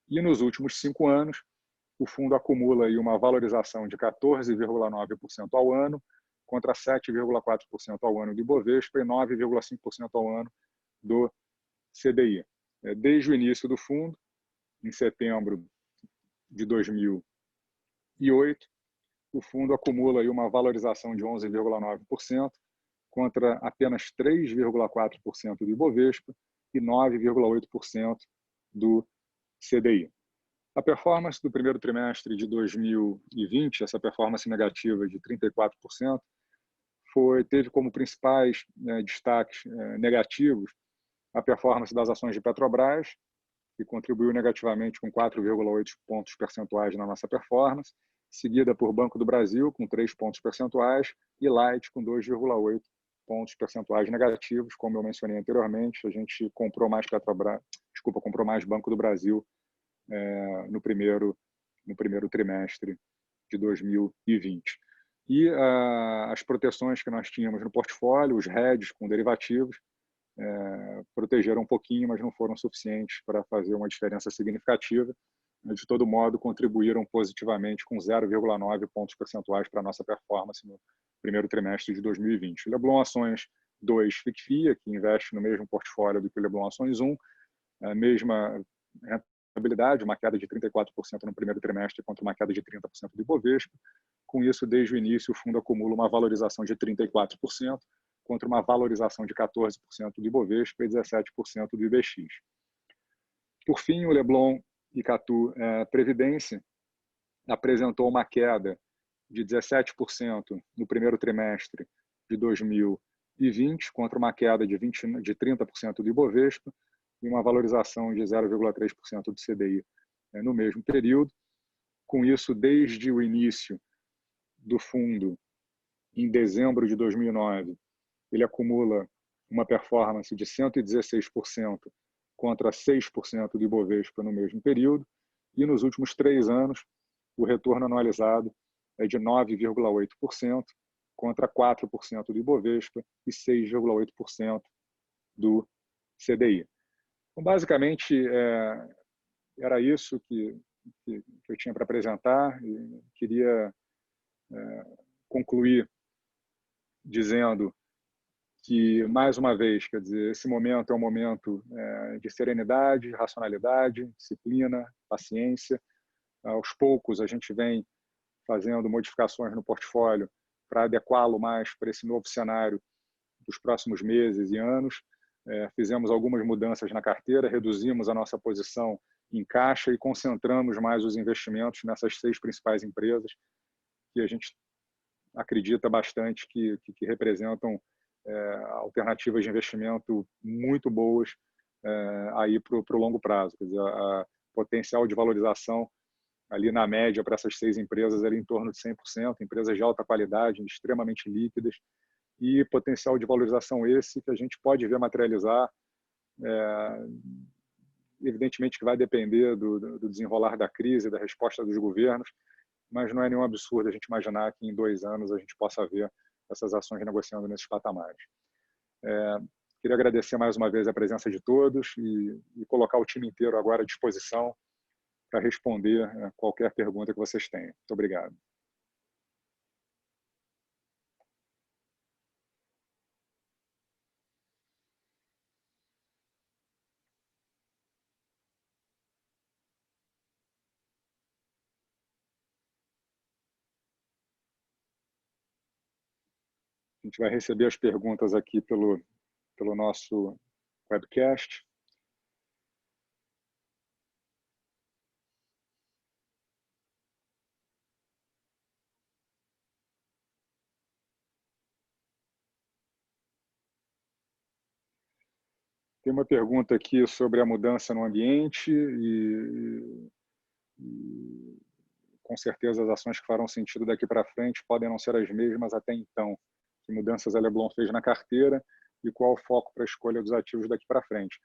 [SPEAKER 1] E nos últimos 5 anos, o fundo acumula aí uma valorização de 14,9% ao ano, contra 7,4% ao ano do Ibovespa e 9,5% ao ano do CDI. Desde o início do fundo, em setembro de 2008, o fundo acumula aí uma valorização de 11,9%, contra apenas 3,4% do Ibovespa e 9,8% do CDI. A performance do primeiro trimestre de 2020, essa performance negativa de 34%, teve como principais destaques negativos a performance das ações de Petrobras, que contribuiu negativamente com 4,8 pontos percentuais na nossa performance, seguida por Banco do Brasil, com 3 pontos percentuais, e Light, com 2,8 pontos percentuais negativos. Como eu mencionei anteriormente, a gente comprou mais Banco do Brasil no primeiro trimestre de 2020. E as proteções que nós tínhamos no portfólio, os hedges com derivativos, protegeram um pouquinho, mas não foram suficientes para fazer uma diferença significativa. De todo modo, contribuíram positivamente com 0,9 pontos percentuais para a nossa performance no primeiro trimestre de 2020. O Leblon Ações 2 FICFIA, que investe no mesmo portfólio do que o Leblon Ações 1, a mesma rentabilidade, uma queda de 34% no primeiro trimestre contra uma queda de 30% do Ibovespa. Com isso, desde o início, o fundo acumula uma valorização de 34%, contra uma valorização de 14% do Ibovespa e 17% do IBX. Por fim, o Leblon Icatu Previdência apresentou uma queda de 17% no primeiro trimestre de 2020, contra uma queda de 30% do Ibovespa e uma valorização de 0,3% do CDI no mesmo período. Com isso, desde o início do fundo, em dezembro de 2009, ele acumula uma performance de 116% contra 6% do Ibovespa no mesmo período, e nos últimos 3 anos, o retorno anualizado é de 9,8% contra 4% do Ibovespa e 6,8% do CDI. Então, basicamente, era isso que eu tinha para apresentar, e queria concluir dizendo que, mais uma vez, quer dizer, esse momento é um momento de serenidade, racionalidade, disciplina, paciência. Aos poucos, a gente vem fazendo modificações no portfólio para adequá-lo mais para esse novo cenário dos próximos meses e anos. Fizemos algumas mudanças na carteira, reduzimos a nossa posição em caixa e concentramos mais os investimentos nessas 6 principais empresas que a gente acredita bastante que representam alternativas de investimento muito boas aí para o longo prazo. Quer dizer, a potencial de valorização ali na média para essas 6 empresas ali em torno de 100%, empresas de alta qualidade, extremamente líquidas, e potencial de valorização esse que a gente pode ver materializar. Evidentemente que vai depender do desenrolar da crise, da resposta dos governos, mas não é nenhum absurdo a gente imaginar que em 2 anos a gente possa ver essas ações negociando nesses patamares. Queria agradecer mais uma vez a presença de todos e colocar o time inteiro agora à disposição para responder qualquer pergunta que vocês tenham. Muito obrigado. A gente vai receber as perguntas aqui pelo nosso webcast. Tem uma pergunta aqui sobre a mudança no ambiente e com certeza as ações que farão sentido daqui para frente podem não ser as mesmas até então. Que mudanças a Leblon fez na carteira e qual o foco para a escolha dos ativos daqui para frente.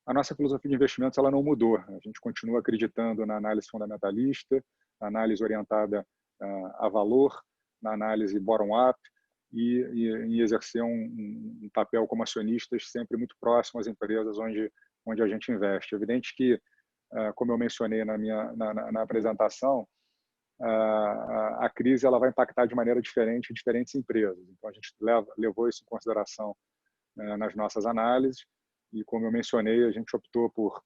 [SPEAKER 1] A nossa filosofia de investimentos ela não mudou. A gente continua acreditando na análise fundamentalista, na análise orientada a valor, na análise bottom-up e em exercer um papel como acionistas sempre muito próximo às empresas onde a gente investe. É evidente que, como eu mencionei na apresentação, a crise ela vai impactar de maneira diferente em diferentes empresas. Então, a gente levou isso em consideração nas nossas análises e, como eu mencionei, a gente optou por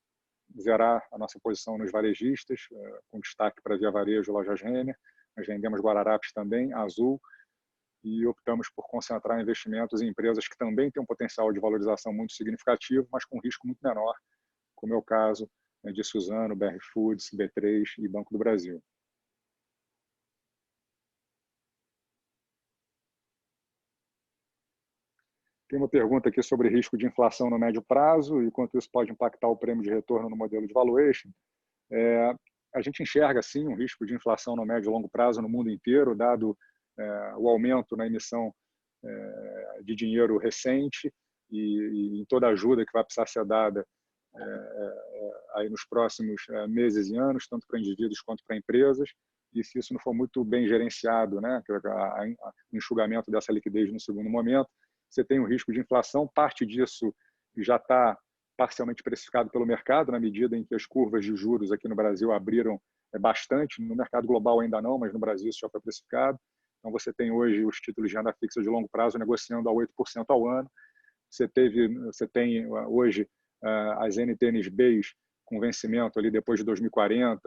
[SPEAKER 1] zerar a nossa posição nos varejistas, com destaque para Via Varejo e Lojas Renner. Nós vendemos Guararapes também, Azul, e optamos por concentrar investimentos em empresas que também têm um potencial de valorização muito significativo, mas com risco muito menor, como é o caso de Suzano, BR Foods, B3 e Banco do Brasil. Tem uma pergunta aqui sobre risco de inflação no médio prazo e quanto isso pode impactar o prêmio de retorno no modelo de valuation. A gente enxerga, sim, um risco de inflação no médio e longo prazo no mundo inteiro, dado o aumento na emissão de dinheiro recente e em toda a ajuda que vai precisar ser dada aí nos próximos meses e anos, tanto para indivíduos quanto para empresas. E se isso não for muito bem gerenciado, né, o enxugamento dessa liquidez no segundo momento, você tem um risco de inflação. Parte disso já está parcialmente precificado pelo mercado, na medida em que as curvas de juros aqui no Brasil abriram bastante. No mercado global ainda não, mas no Brasil isso já foi precificado. Então, você tem hoje os títulos de renda fixa de longo prazo negociando a 8% ao ano. Você tem hoje as NTNBs com vencimento ali depois de 2040,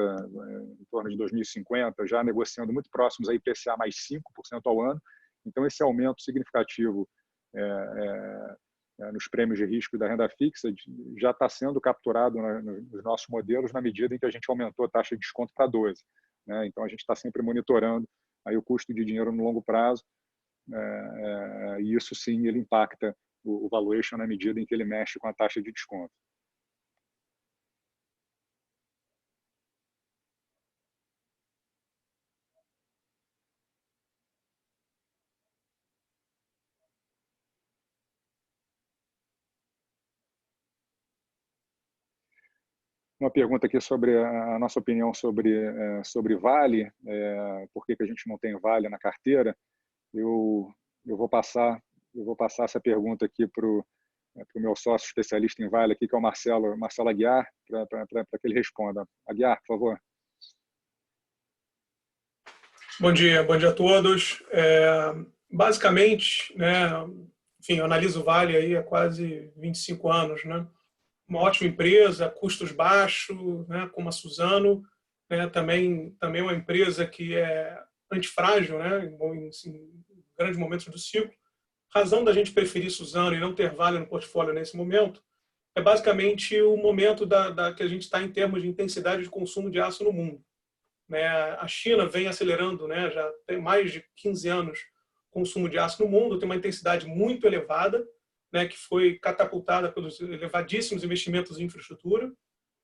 [SPEAKER 1] em torno de 2050, já negociando muito próximos a IPCA mais 5% ao ano. Então, esse aumento significativo nos prêmios de risco da renda fixa já está sendo capturado nos nossos modelos na medida em que a gente aumentou a taxa de desconto para 12%. Então, a gente está sempre monitorando aí o custo de dinheiro no longo prazo, e isso sim ele impacta o valuation na medida em que ele mexe com a taxa de desconto. Uma pergunta aqui sobre a nossa opinião sobre Vale, por que a gente não tem Vale na carteira. Eu vou passar essa pergunta aqui para o meu sócio especialista em Vale, aqui, que é o Marcelo Aguiar, para que ele responda. Aguiar, por favor.
[SPEAKER 2] Bom dia a todos. Basicamente, né, enfim, eu analiso o Vale aí há quase 25 anos, né? Uma ótima empresa, custos baixos, né, como a Suzano, né, também uma empresa que é antifrágil, né, em grandes momentos do ciclo. A razão da gente preferir Suzano e não ter Vale no portfólio nesse momento é basicamente o momento que a gente está em termos de intensidade de consumo de aço no mundo. Né? A China vem acelerando, né, já tem mais de 15 anos o consumo de aço no mundo, tem uma intensidade muito elevada, né, que foi catapultada pelos elevadíssimos investimentos em infraestrutura.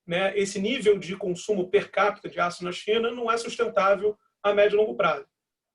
[SPEAKER 2] Né? Esse nível de consumo per capita de aço na China não é sustentável a médio e longo prazo.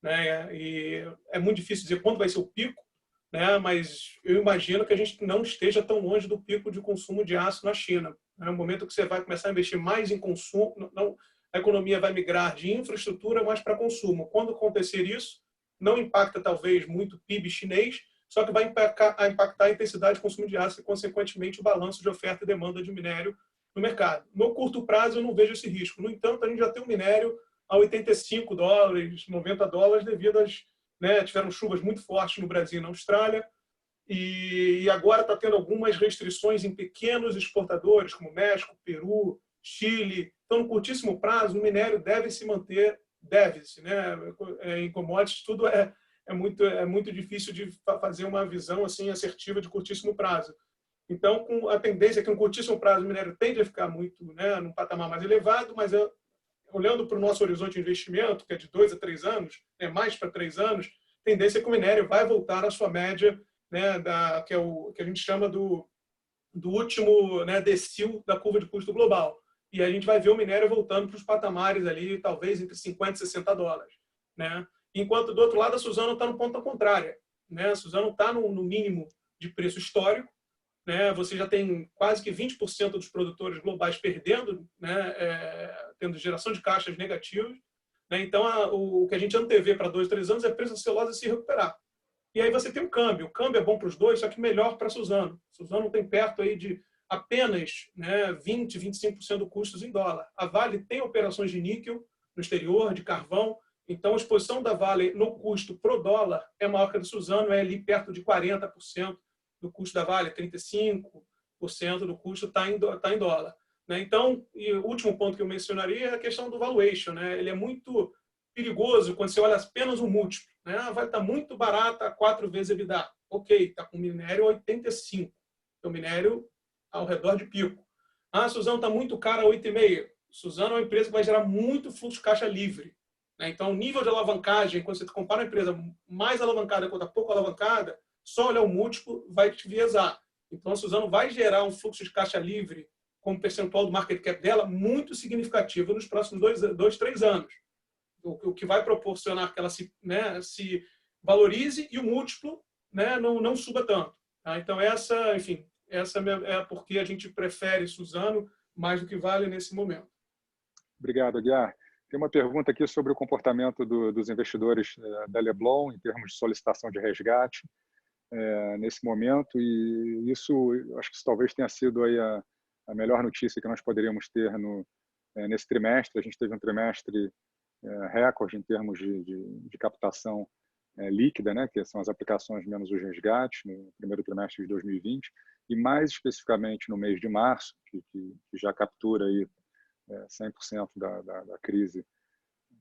[SPEAKER 2] Né? E é muito difícil dizer quando vai ser o pico, né? Mas eu imagino que a gente não esteja tão longe do pico de consumo de aço na China. É um momento que você vai começar a investir mais em consumo, não, a economia vai migrar de infraestrutura mais para consumo. Quando acontecer isso, não impacta talvez muito o PIB chinês, só que vai impactar a intensidade de consumo de aço e, consequentemente, o balanço de oferta e demanda de minério no mercado. No curto prazo, eu não vejo esse risco. No entanto, a gente já tem um minério a $85, $90, devido às... Né, tiveram chuvas muito fortes no Brasil e na Austrália, e agora está tendo algumas restrições em pequenos exportadores, como México, Peru, Chile. Então, no curtíssimo prazo, o minério deve se manter, deve-se, né? Em commodities, tudo é muito difícil de fazer uma visão assim assertiva de curtíssimo prazo. Então, com a tendência é que no curtíssimo prazo o minério tende a ficar muito, né, num patamar mais elevado, mas olhando para o nosso horizonte de investimento, que é de 2 a 3 anos, né, mais para 3 anos, a tendência é que o minério vai voltar à sua média, né, que é o que a gente chama do último, né, decil da curva de custo global. E a gente vai ver o minério voltando para os patamares ali, talvez entre 50 e 60 dólares. Né? Enquanto, do outro lado, a Suzano está no ponto contrário. Né? A Suzano está no mínimo de preço histórico. Né? Você já tem quase que 20% dos produtores globais perdendo, né? Tendo geração de caixas negativas. Né? Então, o que a gente antevê para 2, 3 anos é preço da celulose se recuperar. E aí você tem um câmbio. O câmbio é bom para os dois, só que melhor para a Suzano. A Suzano tem perto aí de apenas, né, 20, 25% do custos em dólar. A Vale tem operações de níquel no exterior, de carvão. Então, a exposição da Vale no custo pro dólar é maior que a da Suzano, é ali perto de 40% do custo da Vale, 35% do custo está em dólar. Né? Então, e o último ponto que eu mencionaria é a questão do valuation. Né? Ele é muito perigoso quando você olha apenas o múltiplo. Né? Vai estar muito barata, 4 vezes EBITDA. Ok, está com minério 85. Então, minério ao redor de pico. Ah, Suzano está muito cara, 8,5. Suzano é uma empresa que vai gerar muito fluxo de caixa livre. Né? Então, o nível de alavancagem, quando você compara uma empresa mais alavancada com outra pouco alavancada, só olhar o múltiplo vai te viesar. Então, a Suzano vai gerar um fluxo de caixa livre como percentual do market cap dela muito significativo nos próximos 2, 3 anos. O que vai proporcionar que ela se valorize e o múltiplo, né, não suba tanto. Tá? Então, essa é porque a gente prefere Suzano mais do que Vale nesse momento.
[SPEAKER 1] Obrigado, Aguiar. Tem uma pergunta aqui sobre o comportamento dos investidores da Leblon em termos de solicitação de resgate nesse momento, e isso, acho que isso talvez tenha sido aí a melhor notícia que nós poderíamos ter nesse trimestre. A gente teve um trimestre recorde em termos de captação líquida, né, que são as aplicações menos os resgates, no primeiro trimestre de 2020, e mais especificamente no mês de março, que já captura aí 100% da crise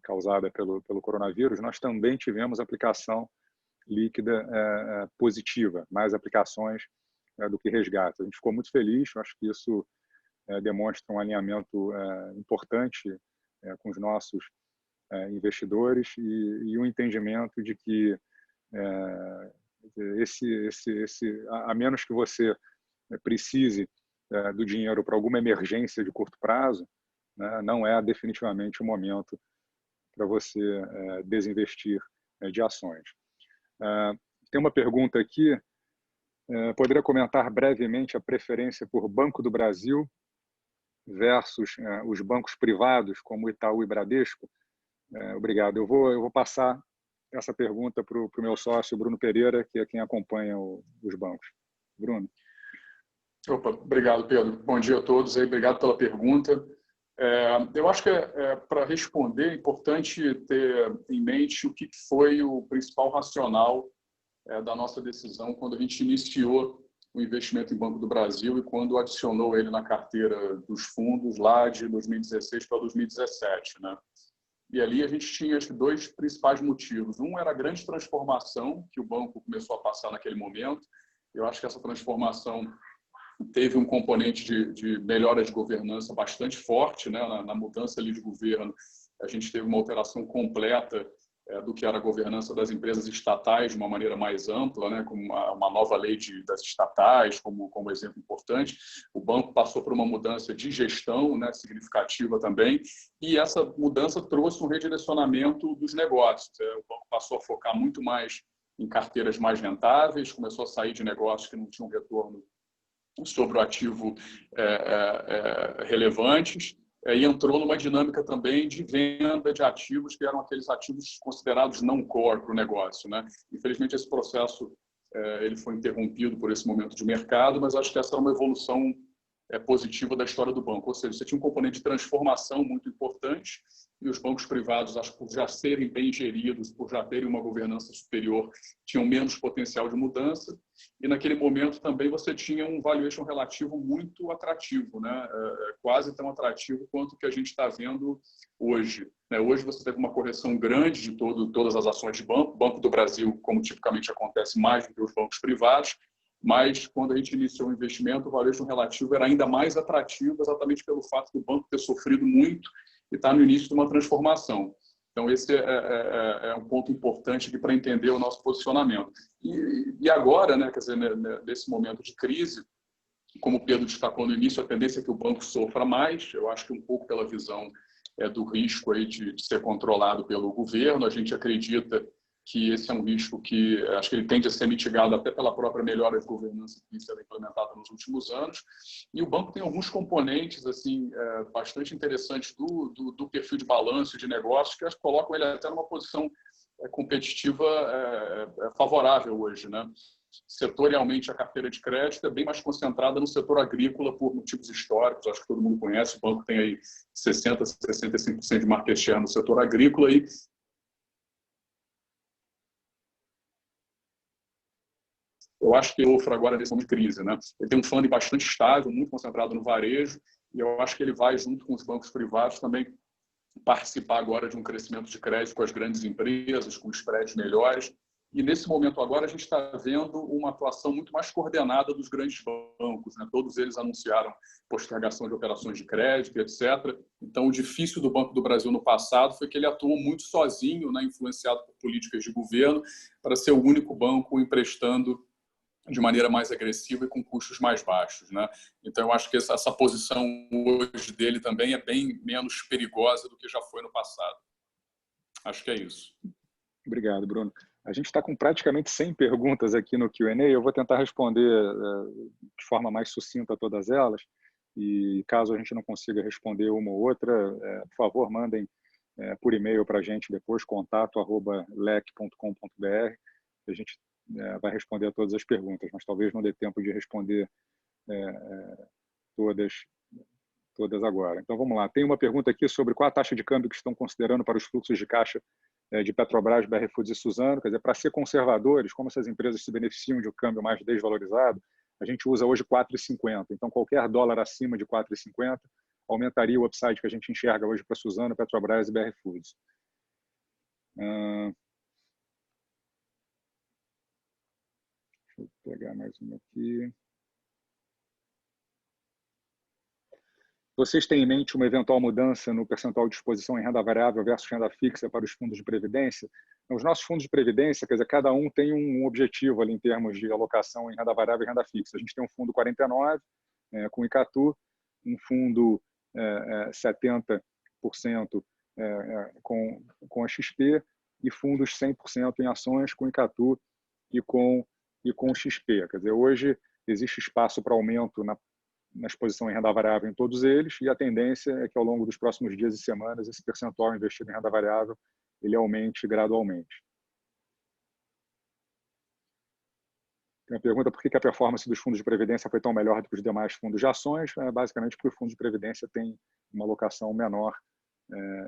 [SPEAKER 1] causada pelo coronavírus, nós também tivemos aplicação líquida positiva, mais aplicações do que resgates. A gente ficou muito feliz, acho que isso demonstra um alinhamento importante com os nossos investidores e um entendimento de que a menos que você precise do dinheiro para alguma emergência de curto prazo, né, não é definitivamente o momento para você desinvestir de ações. Tem uma pergunta aqui. Poderia comentar brevemente a preferência por Banco do Brasil versus os bancos privados, como Itaú e Bradesco? Obrigado. Eu vou passar essa pergunta para o meu sócio, Bruno Pereira, que é quem acompanha os bancos. Bruno.
[SPEAKER 3] Opa, obrigado, Pedro. Bom dia a todos. Obrigado pela pergunta. Eu acho que, para responder, é importante ter em mente o que foi o principal racional da nossa decisão quando a gente iniciou o investimento em Banco do Brasil e quando adicionou ele na carteira dos fundos lá de 2016 para 2017, né? E ali a gente tinha, acho que, dois principais motivos. Um era a grande transformação que o banco começou a passar naquele momento. Eu acho que essa transformação teve um componente de melhora de governança bastante forte, né? Na mudança ali de governo, a gente teve uma alteração completa do que era a governança das empresas estatais de uma maneira mais ampla, né? Com uma nova lei das estatais como exemplo importante. O banco passou por uma mudança de gestão, né? Significativa também, e essa mudança trouxe um redirecionamento dos negócios. O banco passou a focar muito mais em carteiras mais rentáveis, começou a sair de negócios que não tinham retorno sobre o ativo relevantes, e entrou numa dinâmica também de venda de ativos que eram aqueles ativos considerados não core para o negócio, né? Infelizmente, esse processo ele foi interrompido por esse momento de mercado, mas acho que essa é uma evolução positiva da história do banco. Ou seja, você tinha um componente de transformação muito importante e os bancos privados, acho que por já serem bem geridos, por já terem uma governança superior, tinham menos potencial de mudança. E naquele momento também você tinha um valuation relativo muito atrativo, né? Quase tão atrativo quanto o que a gente está vendo hoje. Hoje você teve uma correção grande de todas as ações de banco. Banco do Brasil, como tipicamente acontece, mais do que os bancos privados. Mas, quando a gente iniciou o investimento, o valuation relativo era ainda mais atrativo, exatamente pelo fato do banco ter sofrido muito e estar no início de uma transformação. Então, esse é um ponto importante aqui para entender o nosso posicionamento. E agora, né, quer dizer, nesse momento de crise, como o Pedro destacou no início, a tendência é que o banco sofra mais. Eu acho que um pouco pela visão do risco aí de ser controlado pelo governo. A gente acredita que esse é um risco que acho que ele tende a ser mitigado até pela própria melhora de governança que vem sendo implementada nos últimos anos. E o banco tem alguns componentes assim bastante interessantes do perfil de balanço de negócio que acho que colocam ele até numa posição competitiva favorável hoje, né? Setorialmente, a carteira de crédito é bem mais concentrada no setor agrícola por motivos históricos. Acho que todo mundo conhece, o banco tem aí 60%, 65% de market share no setor agrícola e eu acho que o sofre agora nesse momento de crise, né? Ele tem um funding bastante estável, muito concentrado no varejo, e eu acho que ele vai, junto com os bancos privados, também participar agora de um crescimento de crédito com as grandes empresas, com spreads melhores. E nesse momento agora a gente está vendo uma atuação muito mais coordenada dos grandes bancos, né? Todos eles anunciaram postergação de operações de crédito, etc. Então, o difícil do Banco do Brasil no passado foi que ele atuou muito sozinho, né? Influenciado por políticas de governo, para ser o único banco emprestando de maneira mais agressiva e com custos mais baixos, né? Então, eu acho que essa posição hoje dele também é bem menos perigosa do que já foi no passado. Acho que é isso.
[SPEAKER 1] Obrigado, Bruno. A gente está com praticamente 100 perguntas aqui no Q&A. Eu vou tentar responder de forma mais sucinta a todas elas. E caso a gente não consiga responder uma ou outra, por favor, mandem por e-mail para a gente depois, contato@lec.com.br. A gente vai responder a todas as perguntas, mas talvez não dê tempo de responder todas agora. Então, vamos lá. Tem uma pergunta aqui sobre qual a taxa de câmbio que estão considerando para os fluxos de caixa de Petrobras, BR Foods e Suzano. Quer dizer, para ser conservadores, como essas empresas se beneficiam de um câmbio mais desvalorizado, a gente usa hoje 4,50. Então, qualquer dólar acima de 4,50 aumentaria o upside que a gente enxerga hoje para Suzano, Petrobras e BR Foods. Deixa eu pegar mais uma aqui. vocês têm em mente uma eventual mudança no percentual de exposição em renda variável versus renda fixa para os fundos de previdência? Os nossos fundos de previdência, quer dizer, cada um tem um objetivo ali em termos de alocação em renda variável e renda fixa. A gente tem um fundo 49 com Icatu, um fundo 70% com a XP e fundos 100% em ações com Icatu e com o XP. Quer dizer, hoje existe espaço para aumento na exposição em renda variável em todos eles, e a tendência é que ao longo dos próximos dias e semanas esse percentual investido em renda variável ele aumente gradualmente. Tem uma pergunta: por que a performance dos fundos de previdência foi tão melhor do que os demais fundos de ações? Basicamente porque o fundo de previdência tem uma alocação menor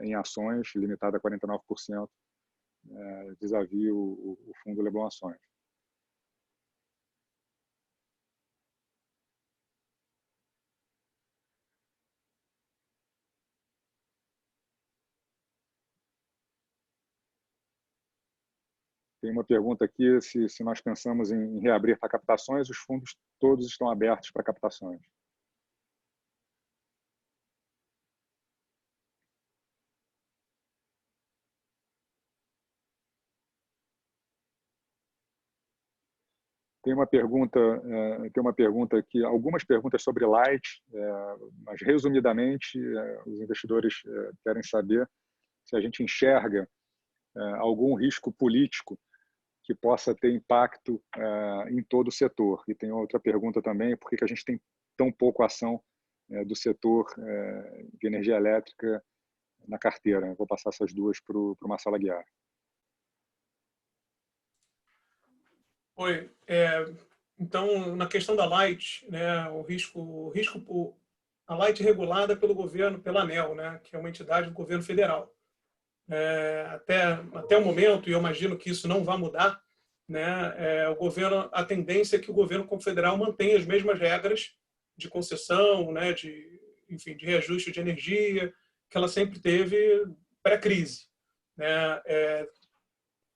[SPEAKER 1] em ações, limitada a 49%, vis-à-vis o fundo Leblon Ações. Tem uma pergunta aqui, se nós pensamos em reabrir para captações. Os fundos todos estão abertos para captações. Tem uma pergunta aqui, algumas perguntas sobre Light, mas resumidamente os investidores querem saber se a gente enxerga algum risco político que possa ter impacto em todo o setor. E tem outra pergunta também: por que a gente tem tão pouco ação do setor de energia elétrica na carteira? Eu vou passar essas duas para o Marcelo Aguiar.
[SPEAKER 2] Oi. Então, na questão da Light, né, a Light é regulada pelo governo, pela ANEEL, né, que é uma entidade do governo federal. Até o momento, e eu imagino que isso não vai mudar, né, a tendência é que o governo federal mantenha as mesmas regras de concessão, né, de reajuste de energia, que ela sempre teve pré-crise, né.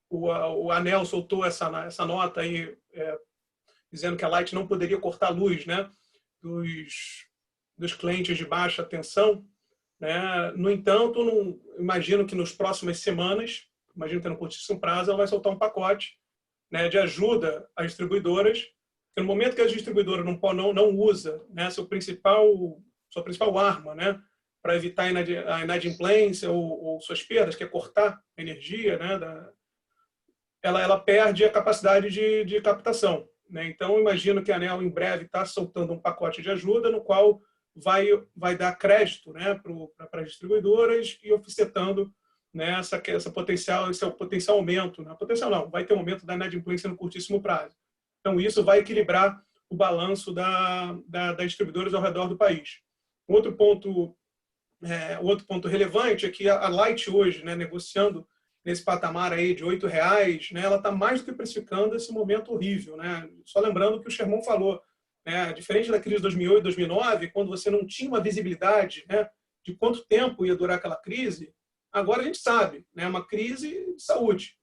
[SPEAKER 2] O ANEEL soltou essa nota aí, dizendo que a Light não poderia cortar a luz, né, dos clientes de baixa tensão, né. No entanto, imagino que nas próximas semanas, imagino que no curtíssimo prazo, ela vai soltar um pacote, né, de ajuda às distribuidoras, porque no momento que as distribuidoras não usam, né, sua principal arma, né, para evitar a inadimplência ou suas perdas, que é cortar a energia, né, ela perde a capacidade de captação, né? Então, imagino que a ANEEL em breve está soltando um pacote de ajuda no qual vai dar crédito, né, para as distribuidoras e offsetando, né, esse potencial aumento. Né? Potencial não, vai ter um aumento da inadimplência no curtíssimo prazo. Então, isso vai equilibrar o balanço das distribuidoras ao redor do país. Outro ponto relevante é que a Light hoje, né, negociando nesse patamar aí de R$8, né, ela está mais do que precificando esse momento horrível, né? Só lembrando que o Sherman falou, né, diferente da crise de 2008 e 2009, quando você não tinha uma visibilidade, né, de quanto tempo ia durar aquela crise, agora a gente sabe, né, uma crise de saúde,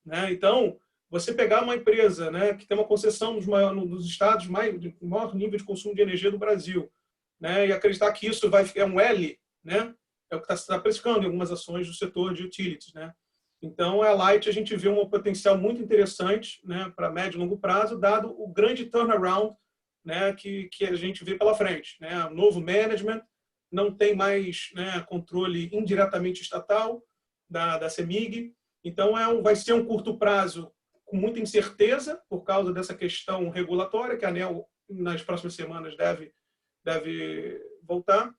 [SPEAKER 2] né? Então, você pegar uma empresa, né, que tem uma concessão nos estados de maior nível de consumo de energia do Brasil, né, e acreditar que isso é um L, né, é o que está precificando em algumas ações do setor de utilities, né? Então, a Light, a gente vê um potencial muito interessante, né, para médio e longo prazo, dado o grande turnaround, né, que a gente vê pela frente. Né? O novo management não tem mais, né, controle indiretamente estatal da CEMIG. Então, vai ser um curto prazo com muita incerteza por causa dessa questão regulatória, que a ANEEL, nas próximas semanas, deve voltar.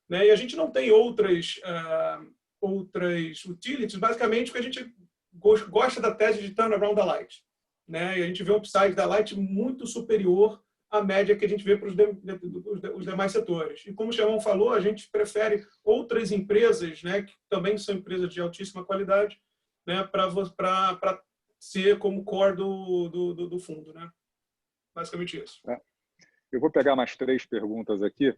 [SPEAKER 2] Né? E a gente não tem outras utilities, basicamente porque a gente gosta da tese de turnaround da Light, né? E a gente vê um upside da Light muito superior à média que a gente vê para os demais setores. E como o Sherman falou, a gente prefere outras empresas, né, que também são empresas de altíssima qualidade, né, para ser como core do fundo, né? Basicamente isso.
[SPEAKER 1] Eu vou pegar mais 3 perguntas aqui.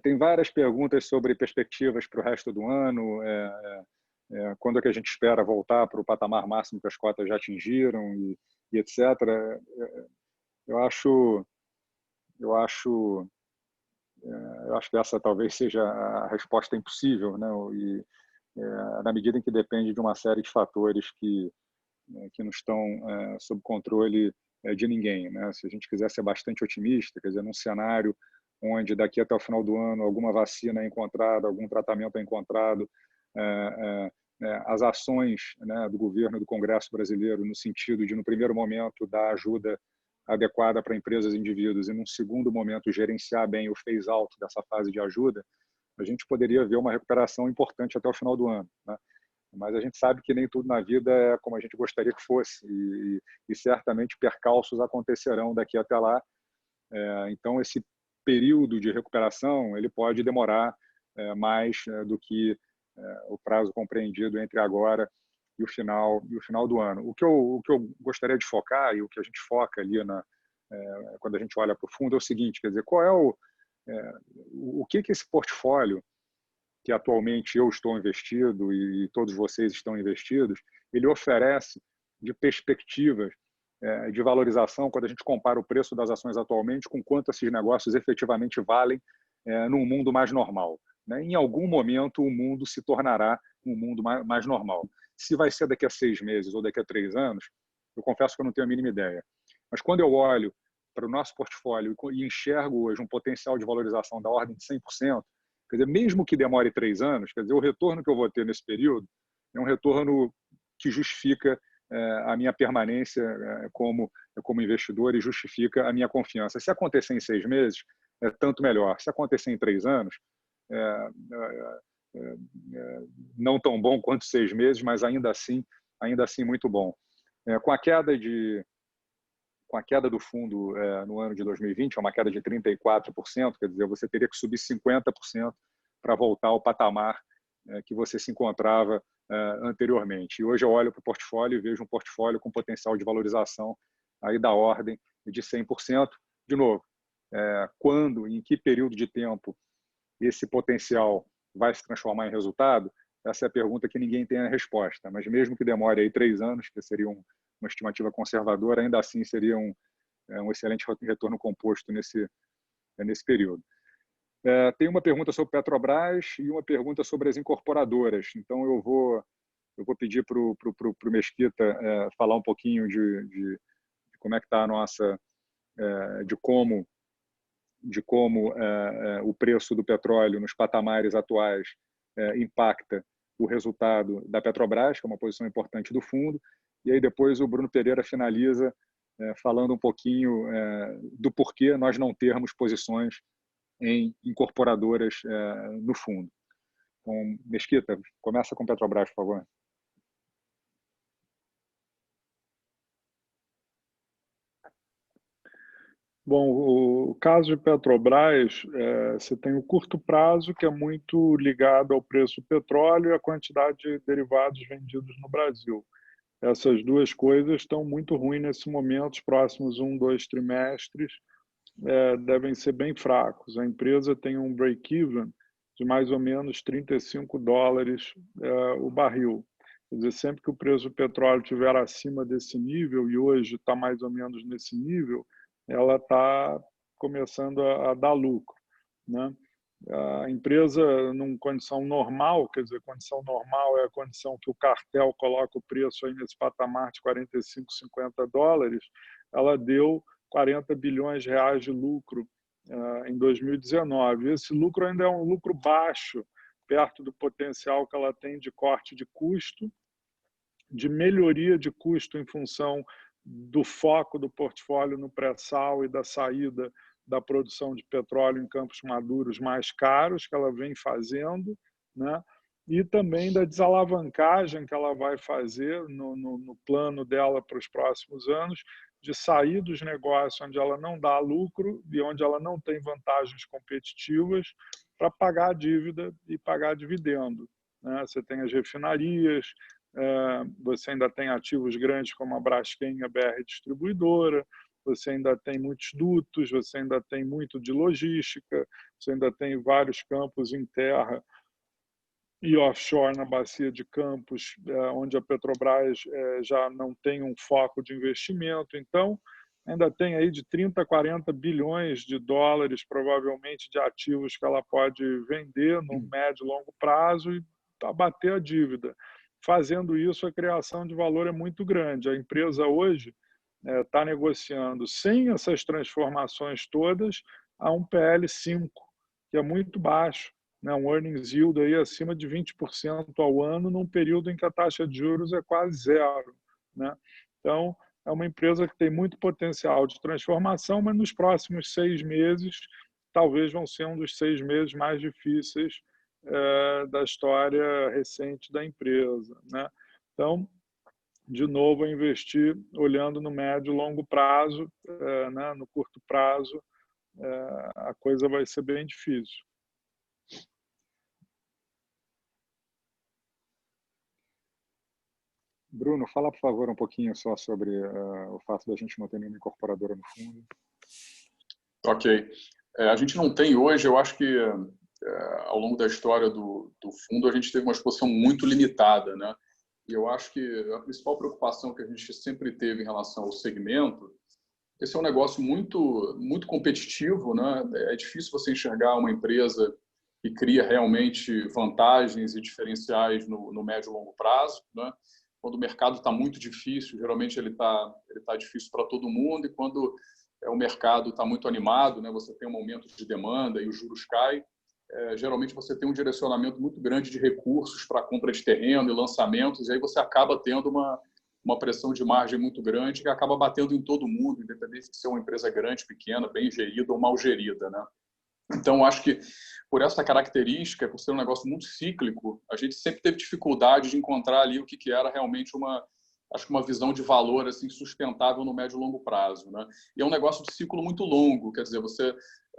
[SPEAKER 1] Tem várias perguntas sobre perspectivas para o resto do ano, quando é que a gente espera voltar para o patamar máximo que as cotas já atingiram e etc. Eu acho Eu acho que essa talvez seja a resposta impossível, né? E na medida em que depende de uma série de fatores que não estão sob controle de ninguém, né? Se a gente quiser ser bastante otimista, quer dizer, num cenário onde daqui até o final do ano alguma vacina é encontrada, algum tratamento é encontrado, as ações, né, do governo e do Congresso brasileiro no sentido de, no primeiro momento, dar ajuda adequada para empresas e indivíduos e, num segundo momento, gerenciar bem o phase-out dessa fase de ajuda, a gente poderia ver uma recuperação importante até o final do ano, né? Mas a gente sabe que nem tudo na vida é como a gente gostaria que fosse e certamente percalços acontecerão daqui até lá. Então, esse período de recuperação ele pode demorar mais do que o prazo compreendido entre agora e o final do ano. O que eu gostaria de focar e o que a gente foca ali quando a gente olha para o fundo é o seguinte, quer dizer, qual é o que esse portfólio que atualmente eu estou investido e todos vocês estão investidos, ele oferece de perspectivas de valorização quando a gente compara o preço das ações atualmente com quanto esses negócios efetivamente valem num mundo mais normal, né? Em algum momento o mundo se tornará um mundo mais normal. Se vai ser daqui a 6 meses ou daqui a 3 anos, eu confesso que eu não tenho a mínima ideia. Mas quando eu olho para o nosso portfólio e enxergo hoje um potencial de valorização da ordem de 100%, quer dizer, mesmo que demore 3 anos, quer dizer, o retorno que eu vou ter nesse período é um retorno que justifica a minha permanência como investidor e justifica a minha confiança. Se acontecer em 6 meses, é tanto melhor. Se acontecer em 3 anos, não tão bom quanto 6 meses, mas ainda assim muito bom. Com a queda do fundo no ano de 2020, é uma queda de 34%, quer dizer, você teria que subir 50% para voltar ao patamar que você se encontrava anteriormente. E hoje eu olho para o portfólio e vejo um portfólio com potencial de valorização aí da ordem de 100%. De novo, quando, em que período de tempo esse potencial vai se transformar em resultado? Essa é a pergunta que ninguém tem a resposta. Mas mesmo que demore aí 3 anos, que seria uma estimativa conservadora, ainda assim seria um excelente retorno composto nesse período. Tem uma pergunta sobre Petrobras e uma pergunta sobre as incorporadoras. Então, eu vou pedir para o Mesquita falar um pouquinho de como é que está a nossa... de como o preço do petróleo nos patamares atuais impacta o resultado da Petrobras, que é uma posição importante do fundo. E aí depois o Bruno Pereira finaliza falando um pouquinho do porquê nós não termos posições em incorporadoras no fundo. Então, Mesquita, começa com Petrobras, por favor.
[SPEAKER 4] Bom, o caso de Petrobras, você tem o curto prazo, que é muito ligado ao preço do petróleo e à quantidade de derivados vendidos no Brasil. Essas duas coisas estão muito ruins nesse momento, os próximos 1, 2 trimestres devem ser bem fracos. A empresa tem um break-even de mais ou menos $35 o barril. Quer dizer, sempre que o preço do petróleo estiver acima desse nível, e hoje está mais ou menos nesse nível, ela está começando a dar lucro, né? A empresa, numa condição normal, quer dizer, condição normal é a condição que o cartel coloca o preço aí nesse patamar de 45, 50 dólares, ela deu 40 bilhões de reais de lucro em 2019. Esse lucro ainda é um lucro baixo, perto do potencial que ela tem de corte de custo, de melhoria de custo em função do foco do portfólio no pré-sal e da saída da produção de petróleo em campos maduros mais caros, que ela vem fazendo, né? E também da desalavancagem que ela vai fazer no plano dela para os próximos anos, de sair dos negócios onde ela não dá lucro e onde ela não tem vantagens competitivas para pagar a dívida e pagar dividendo, né? Você tem as refinarias, você ainda tem ativos grandes como a Braskem e a BR Distribuidora, você ainda tem muitos dutos, você ainda tem muito de logística, você ainda tem vários campos em terra e offshore na bacia de Campos, onde a Petrobras já não tem um foco de investimento. Então, ainda tem aí de 30 a 40 bilhões de dólares, provavelmente, de ativos que ela pode vender no médio e longo prazo e abater a dívida. Fazendo isso, a criação de valor é muito grande. A empresa hoje está negociando, sem essas transformações todas, a um PL5, que é muito baixo, né? Um earnings yield aí acima de 20% ao ano, num período em que a taxa de juros é quase zero, né? Então, é uma empresa que tem muito potencial de transformação, mas nos próximos 6 meses, talvez vão ser um dos 6 meses mais difíceis da história recente da empresa, né? Então, de novo, investir olhando no médio e longo prazo, né? No curto prazo, a coisa vai ser bem difícil.
[SPEAKER 1] Bruno, fala, por favor, um pouquinho só sobre o fato da gente não ter nenhuma incorporadora no fundo.
[SPEAKER 3] Ok. A gente não tem hoje, eu acho que ao longo da história do fundo a gente teve uma exposição muito limitada, né? E eu acho que a principal preocupação que a gente sempre teve em relação ao segmento, esse é um negócio muito competitivo, né? É difícil você enxergar uma empresa que cria realmente vantagens e diferenciais no médio e longo prazo, né? Quando o mercado está muito difícil, geralmente ele tá difícil para todo mundo, e quando o mercado está muito animado, né? Você tem um aumento de demanda e os juros caem, geralmente você tem um direcionamento muito grande de recursos para compra de terreno e lançamentos, e aí você acaba tendo uma pressão de margem muito grande que acaba batendo em todo mundo, independente de ser uma empresa grande, pequena, bem gerida ou mal gerida, né? Então, acho que por essa característica, por ser um negócio muito cíclico, a gente sempre teve dificuldade de encontrar ali o que era realmente uma visão de valor assim sustentável no médio e longo prazo, né? E é um negócio de ciclo muito longo, quer dizer,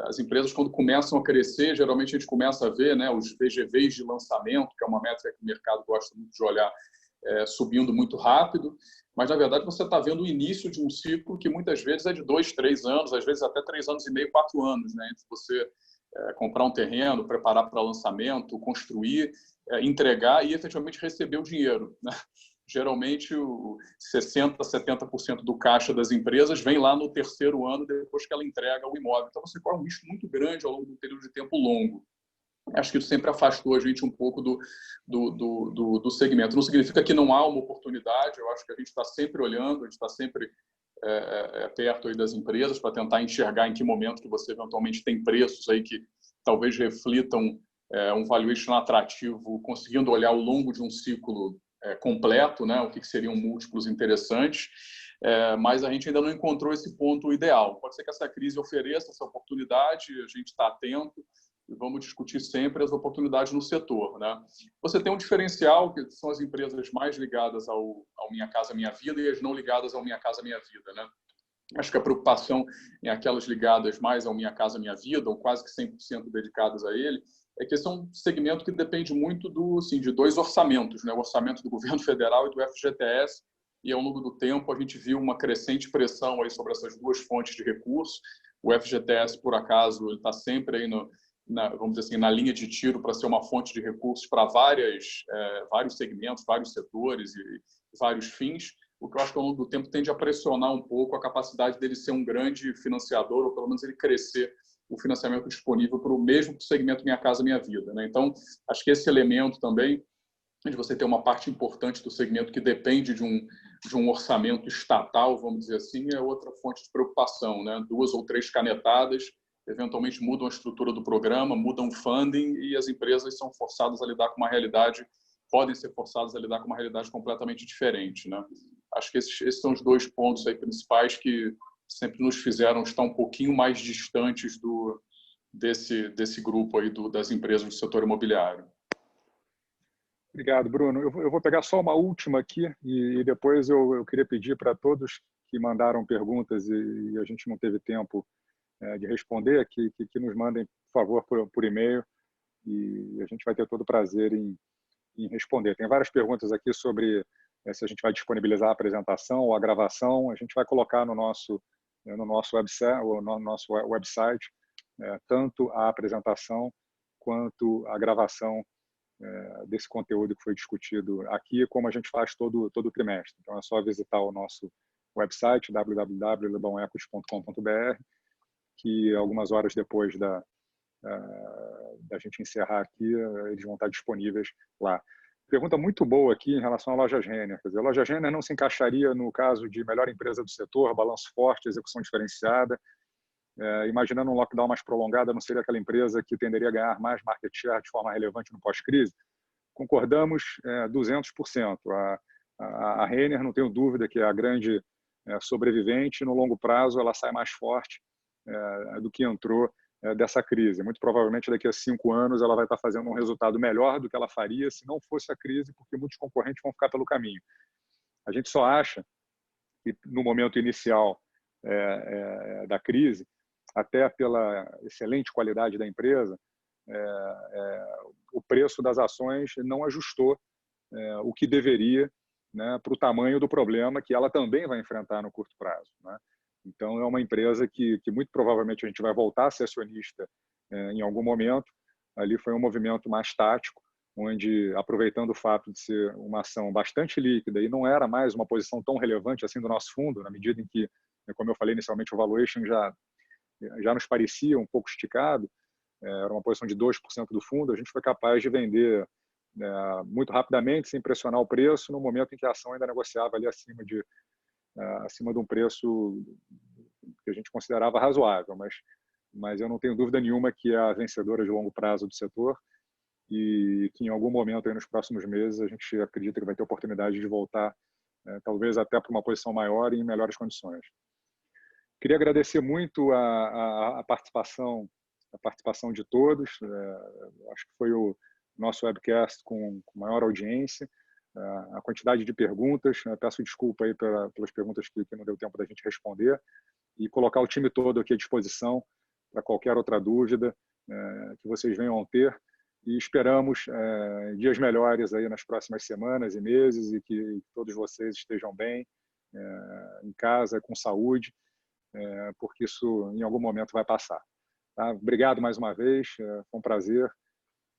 [SPEAKER 3] as empresas quando começam a crescer, geralmente a gente começa a ver, né, os VGVs de lançamento, que é uma métrica que o mercado gosta muito de olhar, subindo muito rápido, mas na verdade você está vendo o início de um ciclo que muitas vezes é de 2, 3 anos, às vezes até 3 anos e meio, 4 anos, né? Entre você comprar um terreno, preparar para lançamento, construir, entregar e efetivamente receber o dinheiro, né? Geralmente, 60%, 70% do caixa das empresas vem lá no terceiro ano, depois que ela entrega o imóvel. Então, você corre um risco muito grande ao longo de um período de tempo longo. Acho que isso sempre afastou a gente um pouco do segmento. Não significa que não há uma oportunidade, eu acho que a gente está sempre olhando, a gente está sempre perto aí das empresas para tentar enxergar em que momento que você eventualmente tem preços aí que talvez reflitam um valuation atrativo, conseguindo olhar ao longo de um ciclo completo, né? O que seriam múltiplos interessantes, mas a gente ainda não encontrou esse ponto ideal. Pode ser que essa crise ofereça essa oportunidade, a gente está atento e vamos discutir sempre as oportunidades no setor, né? Você tem um diferencial, que são as empresas mais ligadas ao Minha Casa Minha Vida e as não ligadas ao Minha Casa Minha Vida, né? Acho que a preocupação em aquelas ligadas mais ao Minha Casa Minha Vida, ou quase que 100% dedicadas a ele, é que esse é um segmento que depende muito de dois orçamentos, né? O orçamento do governo federal e do FGTS, e ao longo do tempo a gente viu uma crescente pressão aí sobre essas duas fontes de recursos. O FGTS, por acaso, ele está sempre aí vamos dizer assim, na linha de tiro para ser uma fonte de recursos para vários segmentos, vários setores e vários fins, o que eu acho que ao longo do tempo tende a pressionar um pouco a capacidade dele ser um grande financiador, ou pelo menos ele crescer o financiamento disponível para o mesmo segmento Minha Casa Minha Vida, né? Então, acho que esse elemento também, de você ter uma parte importante do segmento que depende de um orçamento estatal, vamos dizer assim, é outra fonte de preocupação, né? 2 ou 3 canetadas, eventualmente mudam a estrutura do programa, mudam o funding e as empresas são forçadas a lidar com uma realidade, podem ser forçadas a lidar com uma realidade completamente diferente, né? Acho que esses são os 2 pontos aí principais que sempre nos fizeram estar um pouquinho mais distantes desse grupo aí das empresas do setor imobiliário.
[SPEAKER 1] Obrigado, Bruno. Eu vou pegar só uma última aqui e depois eu queria pedir para todos que mandaram perguntas e a gente não teve tempo de responder, que nos mandem, por favor, por e-mail, e a gente vai ter todo o prazer em responder. Tem várias perguntas aqui sobre se a gente vai disponibilizar a apresentação ou a gravação. A gente vai colocar no nosso website tanto a apresentação quanto a gravação desse conteúdo que foi discutido aqui, como a gente faz todo trimestre. Então, é só visitar o nosso website www.lebanequity.com.br, que algumas horas depois da gente encerrar aqui, eles vão estar disponíveis lá. Pergunta muito boa aqui em relação à Lojas Renner. Quer dizer, a Lojas Renner não se encaixaria no caso de melhor empresa do setor, balanço forte, execução diferenciada. Imaginando um lockdown mais prolongado, não seria aquela empresa que tenderia a ganhar mais market share de forma relevante no pós-crise? Concordamos 200%. A Renner, não tenho dúvida que é a grande sobrevivente. No longo prazo, ela sai mais forte do que entrou dessa crise. Muito provavelmente, daqui a 5 anos, ela vai estar fazendo um resultado melhor do que ela faria se não fosse a crise, porque muitos concorrentes vão ficar pelo caminho. A gente só acha que, no momento inicial da crise, até pela excelente qualidade da empresa, o preço das ações não ajustou o que deveria, né, para o tamanho do problema que ela também vai enfrentar no curto prazo, né? Então, é uma empresa que muito provavelmente a gente vai voltar a ser acionista em algum momento. Ali foi um movimento mais tático, onde, aproveitando o fato de ser uma ação bastante líquida e não era mais uma posição tão relevante assim do nosso fundo, na medida em que, como eu falei inicialmente, o valuation já nos parecia um pouco esticado, era uma posição de 2% do fundo, a gente foi capaz de vender muito rapidamente, sem pressionar o preço, no momento em que a ação ainda negociava ali acima de um preço que a gente considerava razoável, mas eu não tenho dúvida nenhuma que é a vencedora de longo prazo do setor e que em algum momento aí nos próximos meses a gente acredita que vai ter oportunidade de voltar, talvez até para uma posição maior e em melhores condições. Queria agradecer muito a participação de todos. Acho que foi o nosso webcast com maior audiência. A quantidade de perguntas, peço desculpa aí pelas perguntas que não deu tempo da gente responder, e colocar o time todo aqui à disposição para qualquer outra dúvida que vocês venham a ter. E esperamos dias melhores aí nas próximas semanas e meses e que todos vocês estejam bem, em casa, com saúde, porque isso em algum momento vai passar. Tá? Obrigado mais uma vez, foi um prazer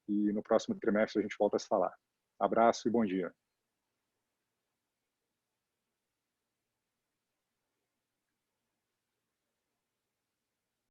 [SPEAKER 1] e no próximo trimestre a gente volta a se falar. Abraço e bom dia.